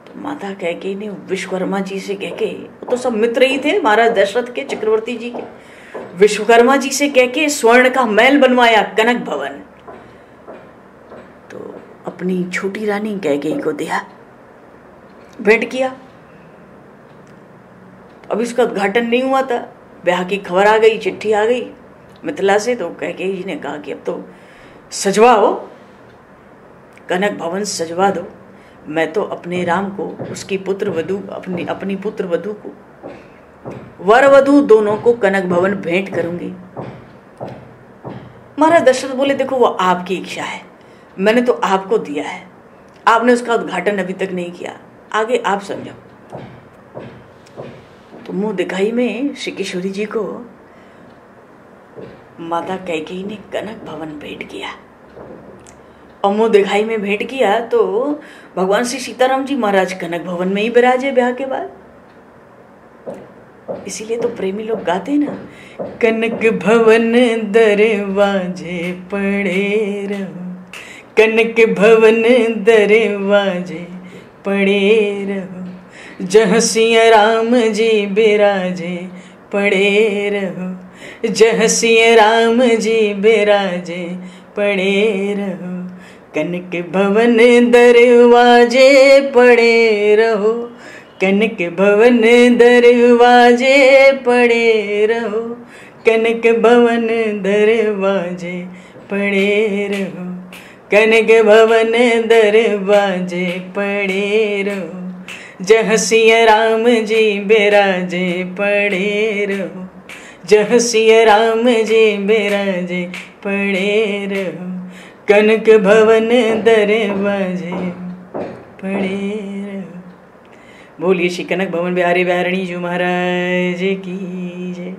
तो माता कैकेयी ने विश्वकर्मा जी से कह के, तो सब मित्र ही थे महाराज दशरथ के, चक्रवर्ती जी के, विश्वकर्मा जी से कह के स्वर्ण का महल बनवाया, कनक भवन। तो अपनी छोटी रानी कैकेयी को दिया, भेंट किया। अब इसका उद्घाटन नहीं हुआ था, ब्याह की खबर आ गई, चिट्ठी आ गई मिथिला से। तो कैकेयी जी ने कहा कि अब तो सजवाओ, कनक भवन सजवा दो, मैं तो अपने राम को, उसकी पुत्र वधू, अपनी पुत्र वधू को, वर वधू दोनों को कनक भवन भेंट करूंगी। महाराज दशरथ बोले देखो वो आपकी इच्छा है, मैंने तो आपको दिया है, आपने उसका उद्घाटन अभी तक नहीं किया, आगे आप समझो। तो मुंह दिखाई में श्री किशोरी जी को माता कैकेयी ने कनक भवन भेंट किया। और मुंह दिखाई में भेंट किया तो भगवान श्री सीताराम जी महाराज कनक भवन में ही विराजे ब्याह के बाद। इसीलिए तो प्रेमी लोग गाते ना, कनक भवन दरवाजे पड़े रहो, कनक भवन दरवाजे पड़े रहो, जहाँ सिया राम जी बिराजे पड़े रहो, जहाँ सिया राम जी बिराजे पड़े रहो, कनक भवन दरवाजे पड़े रहो, कनक भवन दरवाजे पड़े रहो, कनक भवन दरवाजे पड़े रहो, कनक भवन दरवाजे पड़े रहो, जहाँ सिया राम जी बिराजे पड़े रहो, जहाँ सिया राम जी बिराजे पड़े रहो, कनक भवन दरवाजे पड़े रहो। बोलिए श्री कनक भवन बिहारी बिहारणी जी महाराज की जय।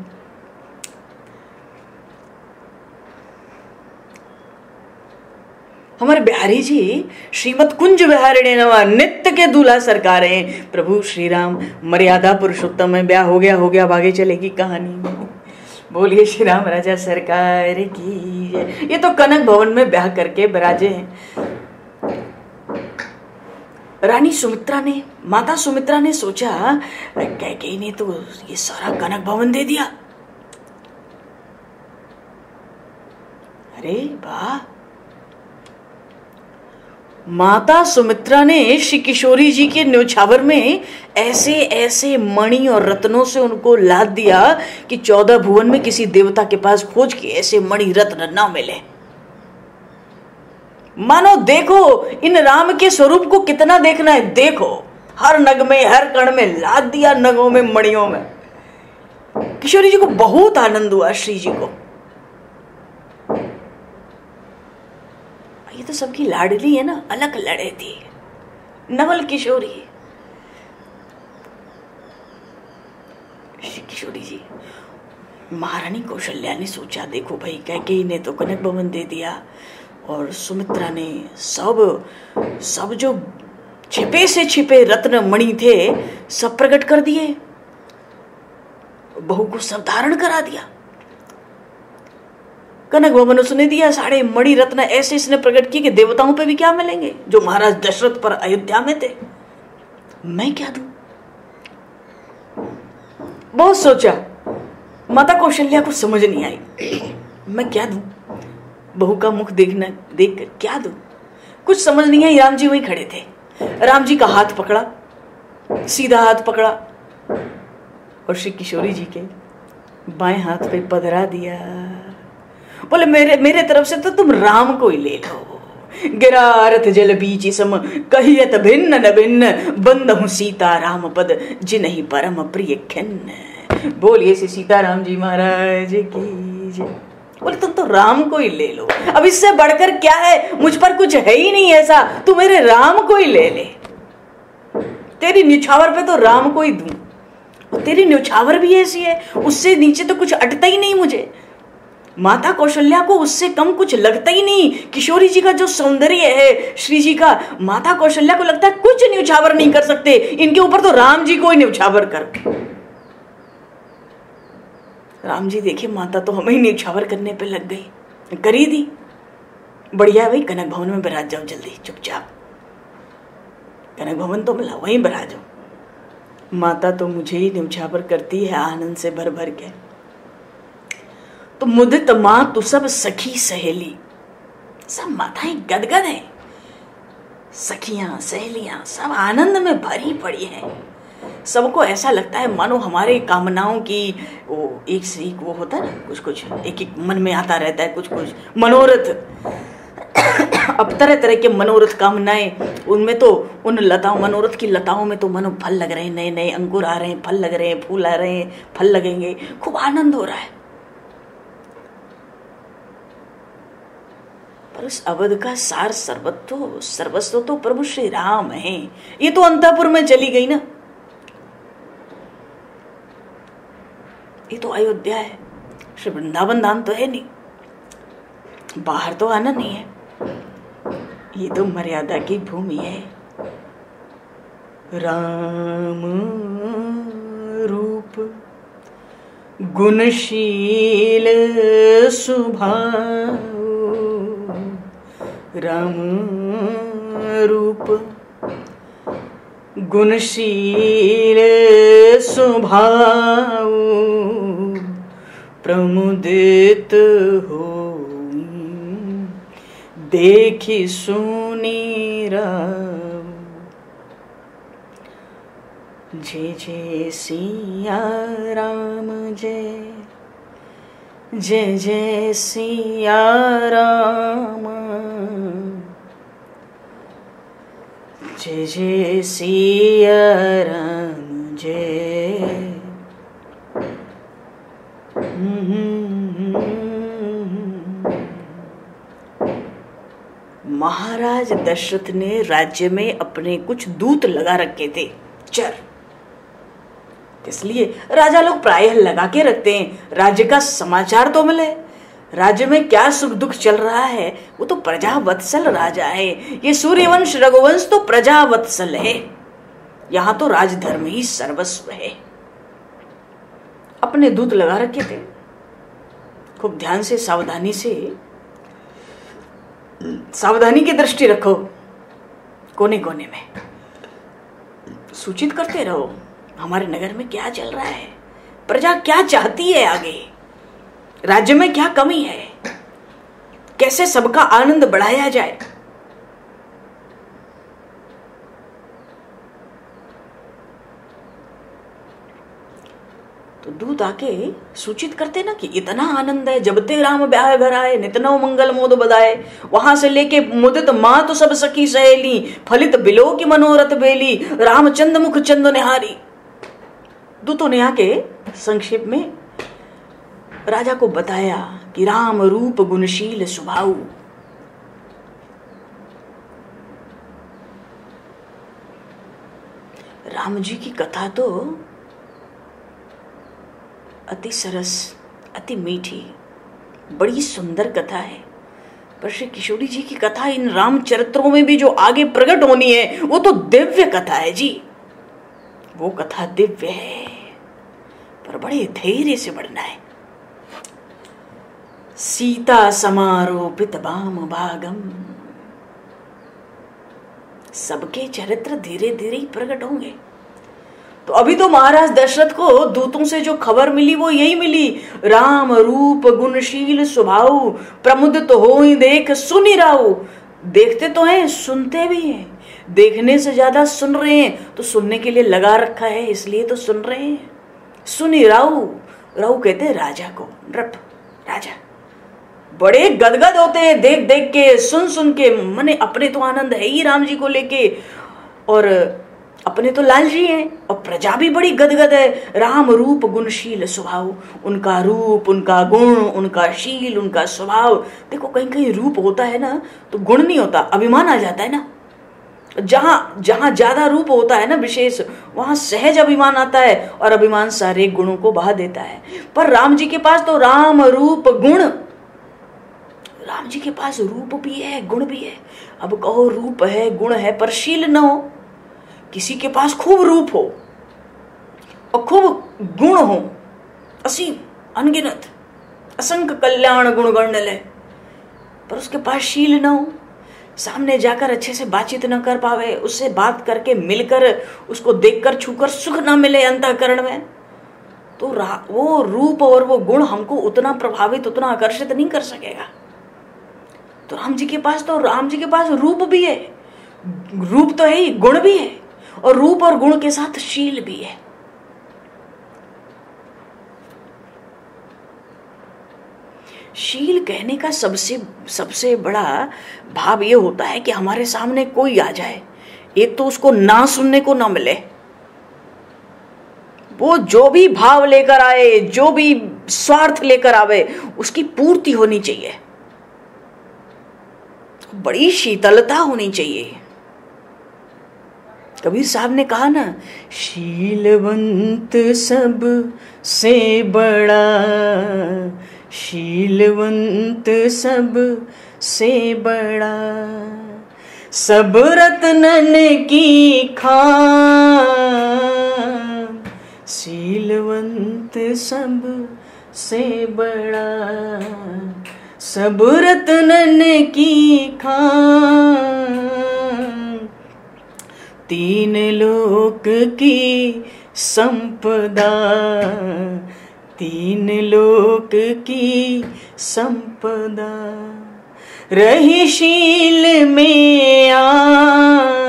हमारे बिहारी जी श्रीमद कुंज बिहारिणे नवा, नित्य के दूल्हा सरकार हैं प्रभु श्री राम, मर्यादा पुरुषोत्तम में ब्याह हो गया, भागे चलेगी कहानी। बोलिए श्री राम राजा सरकार की जय। ये तो कनक भवन में ब्याह करके बिराजे हैं। रानी सुमित्रा ने, माता सुमित्रा ने सोचा कैकेयी ने तो ये सारा कनक भवन दे दिया, अरे वाह। माता सुमित्रा ने श्री किशोरी जी के न्योछावर में ऐसे ऐसे मणि और रत्नों से उनको लाद दिया कि 14 भुवन में किसी देवता के पास खोज के ऐसे मणि रत्न ना मिले। मानो देखो इन राम के स्वरूप को कितना देखना है, देखो हर नग में, हर कण में लाद दिया, नगों में, मणियों में। किशोरी जी को बहुत आनंद हुआ, श्री जी को। ये तो सबकी लाडली है ना, अलग लड़े थी नवल किशोरी। श्री किशोरी जी, महारानी कौशल्या ने सोचा देखो भाई कैकेयी ने तो कनक भवन दे दिया और सुमित्रा ने सब जो छिपे से छिपे रत्न मणि थे सब प्रकट कर दिए, बहू को सब धारण करा दिया। कनक भवन उसने दिया, सारे मणि रत्न ऐसे इसने प्रकट किए कि देवताओं पे भी क्या मिलेंगे जो महाराज दशरथ पर अयोध्या में थे, मैं क्या दूं। बहुत सोचा, माता कौशल्या को समझ नहीं आई। मैं क्या दूं? बहू का मुख देख कर क्या दूं? कुछ समझ नहीं आई। राम जी वहीं खड़े थे। राम जी का हाथ पकड़ा, सीधा हाथ पकड़ा और श्री किशोरी जी के बाएं हाथ पे पधरा दिया। बोले मेरे तरफ से तो तुम राम को ही ले लो। गिरा रथ जल बीच सम, कहियत भिन्न न भिन्न, बंदहु सीता राम पद, जिन्हि परम प्रिय खिन्न। बोलिए श्री सीताराम जी महाराज की जय। बोले तुम तो राम को ही ले लो, अब इससे बढ़कर क्या है? मुझ पर कुछ है ही नहीं ऐसा, तू मेरे राम को ही ले ले। तेरी न्यौछावर पे तो राम को ही दूं, और तेरी न्यौछावर भी ऐसी है, उससे नीचे तो कुछ अटता ही नहीं मुझे। माता कौशल्या को उससे कम कुछ लगता ही नहीं। किशोरी जी का जो सौंदर्य है, श्री जी का, माता कौशल्या को लगता है कुछ न्यौछावर नहीं कर सकते इनके ऊपर, तो राम जी को ही न्यौछावर कर। राम जी देखे माता तो हमें ही न्यौछावर करने पे लग गई, करी दी। बढ़िया है भाई, कनक भवन में बिराज जाओ जल्दी, चुपचाप। कनक भवन तो मिला, वहीं बिराज जाओ। माता तो मुझे ही न्यौछावर करती है आनंद से भर भर के। तो मुदित माँ तू सब सखी सहेली, सब माताएं गदगद हैं, सखियां सहेलियां सब आनंद में भरी पड़ी हैं। सबको ऐसा लगता है मानो हमारे कामनाओं की वो एक से एक वो होता है ना, कुछ कुछ एक एक मन में आता रहता है, कुछ कुछ मनोरथ। अब तरह तरह के मनोरथ कामनाएं, उनमें तो उन लताओं, मनोरथ की लताओं में तो मानो फल लग रहे हैं, नए नए अंकुर आ रहे हैं, फल लग रहे हैं, फूल आ रहे हैं, फल लगेंगे, खूब आनंद हो रहा है। पर उस अवध का सार सर्वस्व तो प्रभु श्री राम है। ये तो अंतःपुर में चली गई ना, ये तो अयोध्या है, श्री वृंदावन धाम तो है नहीं, बाहर तो आना नहीं है, ये तो मर्यादा की भूमि है। राम रूप गुणशील सुभाव, राम रूप गुणशील स्वभाव, प्रमुदित हो देखी सुनी राम। जय जय सिया राम, जय जय जय सिया राम, जय जय सिया राम जय। महाराज दशरथ ने राज्य में अपने कुछ दूत लगा रखे थे, चर। इसलिए राजा लोग प्रायः लगा के रखते हैं, राज्य का समाचार तो मिले, राज्य में क्या सुख दुख चल रहा है। वो तो प्रजा वत्सल राजा है, ये सूर्यवंश रघुवंश तो प्रजा वत्सल है, यहां तो राजधर्म ही सर्वस्व है। अपने दूत लगा रखे थे, खूब ध्यान से सावधानी की दृष्टि रखो, कोने कोने में सूचित करते रहो हमारे नगर में क्या चल रहा है, प्रजा क्या चाहती है, आगे राज्य में क्या कमी है, कैसे सबका आनंद बढ़ाया जाए। तो दूत आके सूचित करते ना कि इतना आनंद है, जब ते राम ब्याह घर आए, नितनौ मंगल मोद बधाए। वहां से लेके मुदित माँ तो सब सखी सहेली, फलित बिलो की मनोरथ बेली, रामचंद्र मुख चंद निहारी। दूतों ने आके संक्षेप में राजा को बताया कि राम रूप गुणशील स्वभाव, राम जी की कथा तो अति सरस, अति मीठी, बड़ी सुंदर कथा है। पर श्री किशोरी जी की कथा इन राम चरित्रों में भी जो आगे प्रकट होनी है, वो तो दिव्य कथा है जी। वो कथा दिव्य है, पर बड़े धैर्य से बढ़ना है। सीता समारोपित वाम भागम, सबके चरित्र धीरे धीरे ही प्रकट होंगे। तो अभी तो महाराज दशरथ को दूतों से जो खबर मिली वो यही मिली, राम रूप गुणशील स्वभाव, प्रमुदित हो ही देख सुनि राऊ। देखते तो हैं, सुनते भी हैं, देखने से ज्यादा सुन रहे हैं, तो सुनने के लिए लगा रखा है इसलिए तो सुन रहे हैं। सुनि राऊ, राऊ कहते हैं राजा को, नृप राजा बड़े गदगद होते हैं देख देख के, सुन सुन के। मने अपने तो आनंद है ही राम जी को लेके, और अपने तो लाल जी हैं, और प्रजा भी बड़ी गदगद है। राम रूप गुणशील स्वभाव, उनका रूप, उनका गुण, उनका शील, उनका स्वभाव। देखो कहीं कहीं रूप होता है ना तो गुण नहीं होता, अभिमान आ जाता है ना। जहां जहां ज्यादा रूप होता है ना विशेष, वहां सहज अभिमान आता है, और अभिमान सारे गुणों को बहा देता है। पर राम जी के पास तो राम रूप गुण, राम जी के पास रूप भी है गुण भी है। अब कहो रूप है गुण है पर शील न हो। किसी के पास खूब रूप हो और खूब गुण हो, असीम अनगिनत असंख्य कल्याण गुण गण ले, पर उसके पास शील न हो, सामने जाकर अच्छे से बातचीत न कर पावे, उससे बात करके मिलकर उसको देखकर छूकर सुख न मिले अंतःकरण में, तो वो रूप और वो गुण हमको उतना प्रभावित, उतना आकर्षित नहीं कर सकेगा। तो राम जी के पास रूप भी है, रूप तो है ही, गुण भी है, और रूप और गुण के साथ शील भी है। शील कहने का सबसे बड़ा भाव ये होता है कि हमारे सामने कोई आ जाए, एक तो उसको ना सुनने को ना मिले, वो जो भी भाव लेकर आए, जो भी स्वार्थ लेकर आवे, उसकी पूर्ति होनी चाहिए, बड़ी शीतलता होनी चाहिए। कबीर साहब ने कहा ना, शीलवंत सब से बड़ा, शीलवंत सब से बड़ा, सब रत्नन की खान, शीलवंत सब से बड़ा, सब रत्नन की खान, तीन लोक की संपदा, तीन लोक की संपदा, रही शील में आन,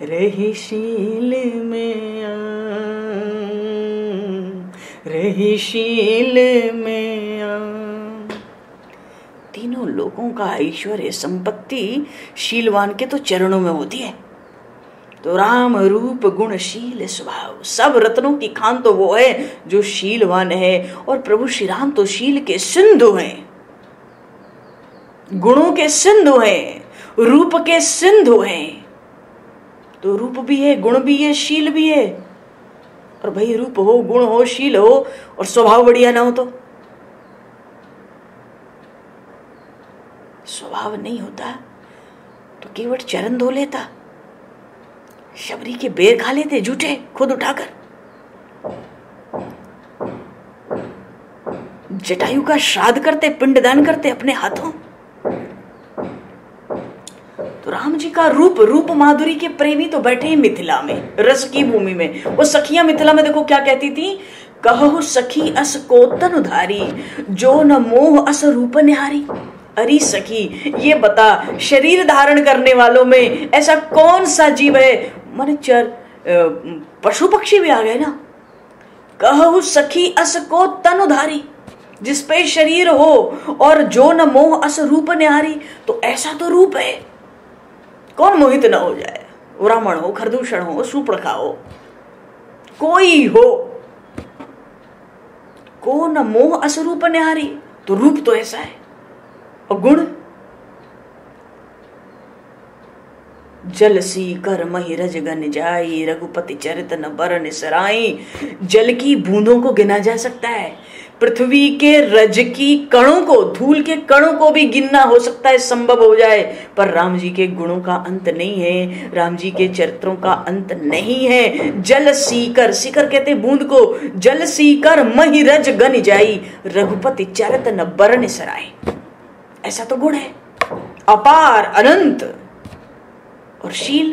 रही शील में आन, रही शील में आन। तीनों लोगों का ऐश्वर्य संपत्ति शीलवान के तो चरणों में होती है। तो राम रूप गुण शील स्वभाव, सब रत्नों की खान तो वो है जो शीलवान है, और प्रभु श्री राम तो शील के सिंधु हैं, गुणों के सिंधु हैं, रूप के सिंधु हैं। तो रूप भी है, गुण भी है, शील भी है। और भाई रूप हो, गुण हो, शील हो, और स्वभाव बढ़िया ना हो तो स्वभाव नहीं होता तो केवट चरण धो लेता, शबरी के बेर खा लेते झूठे खुद उठाकर, जटायु का श्राद्ध करते, पिंडदान करते अपने हाथों। तो राम जी का रूप माधुरी के प्रेमी तो बैठे हैं मिथिला में, रस की भूमि में। वो सखियां मिथिला में देखो क्या कहती थी, कहु सखी अस को तनुधारी, जो न मोह अस रूप निहारी। अरे सखी ये बता, शरीर धारण करने वालों में ऐसा कौन सा जीव है, माने पशु पक्षी भी आ गए ना, कहु सखी अस को तनुधारी, जिस पे शरीर हो, और जो न मोह अस रूप निहारी। तो ऐसा तो रूप है, कौन मोहित न हो जाए, ब्राह्मण हो, खरदूषण हो, सुपड़का हो, कोई हो, को न मोह अस रूप निहारी। तो रूप तो ऐसा है, और गुण जल सी कर मही रज गन जाई, रघुपति चरित न बरन सराई। जल की बूंदों को गिना जा सकता है, पृथ्वी के रज की कणों को, धूल के कणों को भी गिनना हो सकता है, संभव हो जाए, पर राम जी के गुणों का अंत नहीं है, राम जी के चरित्रों का अंत नहीं है। जल सीकर, सीकर कहते बूंद को, जल सीकर मही रज गन जाई, रघुपति चरित न बरन सराई। ऐसा तो गुण है, अपार अनंत। और शील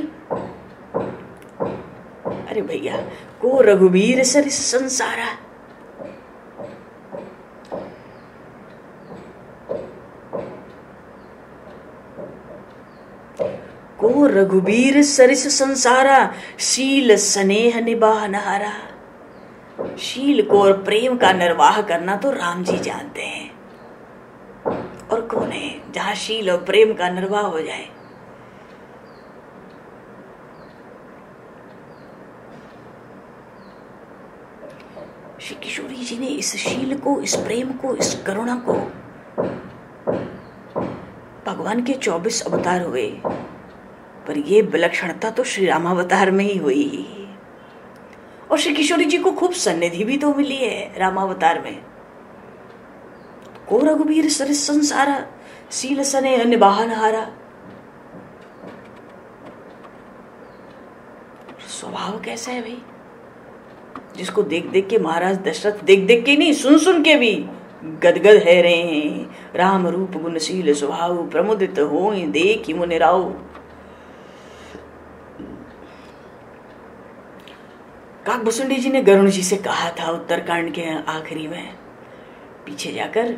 अरे भैया, को रघुबीर सरिस संसारा, को रघुबीर सरिस संसारा, शील स्नेह निबाह नहारा। शील को और प्रेम का निर्वाह करना तो राम जी जानते हैं, और कौन है जहां शील और प्रेम का निर्वाह हो जाए। श्री किशोरी जी ने इस शील को, इस प्रेम को, इस करुणा को, भगवान के 24 अवतार हुए, पर ये विलक्षणता तो श्री रामावतार में ही हुई। और श्री किशोरी जी को खूब सन्निधि भी तो मिली है रामावतार में। को रघुबीर सरिस संसारा, शील स्नेह निबाह नहारा। स्वभाव कैसा है भाई, जिसको देख देख के महाराज दशरथ, देख देख के नहीं, सुन सुन के भी गदगद है रहे हैं। राम रूप गुणशील स्वभाव, प्रमुदित होय देखि मुनि राव। काकभूषुंडी जी ने गरुण जी से कहा था उत्तरकांड के आखिरी में, पीछे जाकर,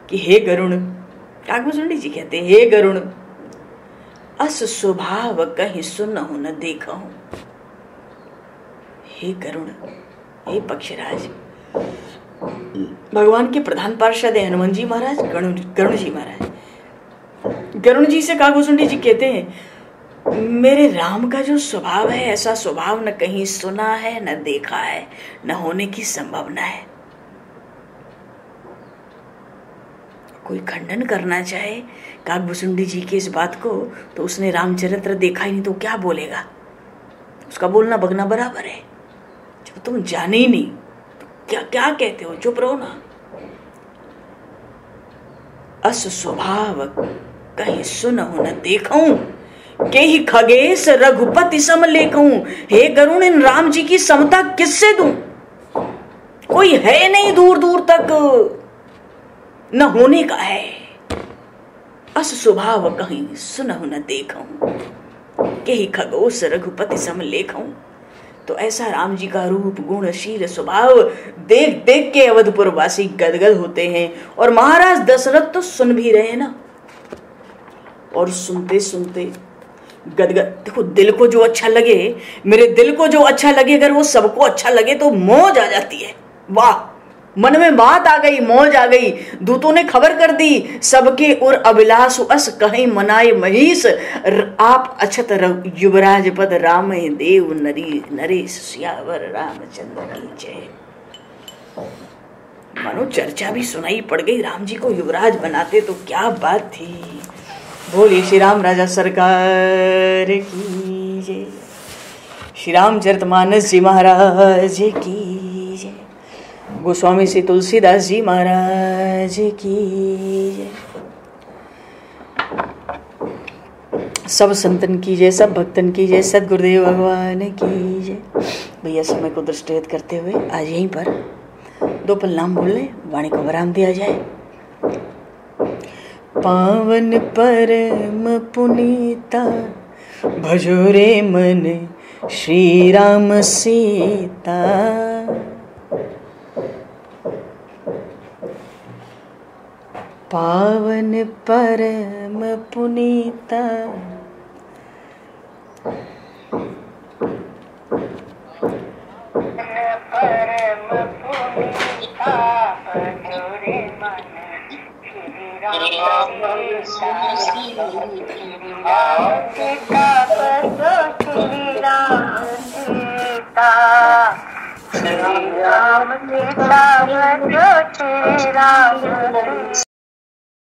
कि हे गरुण, काकभूषुंडी जी कहते हैं, हे गरुण, अस स्वभाव कहीं सुनहु न देखहु। हे गरुण, हे पक्षीराज, भगवान के प्रधान पार्षद है हनुमान जी महाराज, गरुण जी महाराज। गरुण जी से काकभूषुंडी जी कहते हैं, मेरे राम का जो स्वभाव है, ऐसा स्वभाव न कहीं सुना है, न देखा है, न होने की संभावना है। कोई खंडन करना चाहे काकभूषुंडी जी की इस बात को, तो उसने रामचरित्र देखा ही नहीं तो क्या बोलेगा। उसका बोलना बगना बराबर है। जब तुम जाने ही नहीं तो क्या क्या कहते हो, चुप रहो ना। अस स्वभाव कहीं सुनहु न देखूं, के ही खगेश रघुपति सम लेखूं। हे गरुण, इन राम जी की समता किससे दूं? कोई है नहीं दूर दूर तक, न होने का है। अस स्वभाव कहीं सुनहु न देखूं, के ही खगोश रघुपति सम लेखूं। तो ऐसा राम जी का रूप, गुण, शील, स्वभाव देख देख के अवधपुर वासी गदगद होते हैं। और महाराज दशरथ तो सुन भी रहे हैं ना, और सुनते सुनते गदगद। देखो, दिल को जो अच्छा लगे, मेरे दिल को जो अच्छा लगे, अगर वो सबको अच्छा लगे तो मौज आ जाती है। वाह, मन में बात आ गई, मौज आ गई। दूतों ने खबर कर दी, सबके उर अभिलाष अस कहीं मनाए महीस। आप अछत युवराज पद राम देव नरी नरेश सियावर रामचंद्र की जय। मानो चर्चा भी सुनाई पड़ गई, राम जी को युवराज बनाते तो क्या बात थी। बोलिए श्री राम राजा सरकार की जय। श्री रामचरितमानस जी महाराज की जय। गोस्वामी श्री तुलसीदास जी महाराज की जय। सब संतन की जय, सब भक्तन की जय, सदगुरुदेव भगवान की जय। भैया समय को दृष्टिगत करते हुए आज यहीं पर 2 पल नाम बोल लें, वाणी को विराम दिया जाए। पावन परम पुनीता, भजो रे मन श्री राम सीता। पावन परम पुनीता, परम पुनीता, भजो रे मन श्री राम सीता,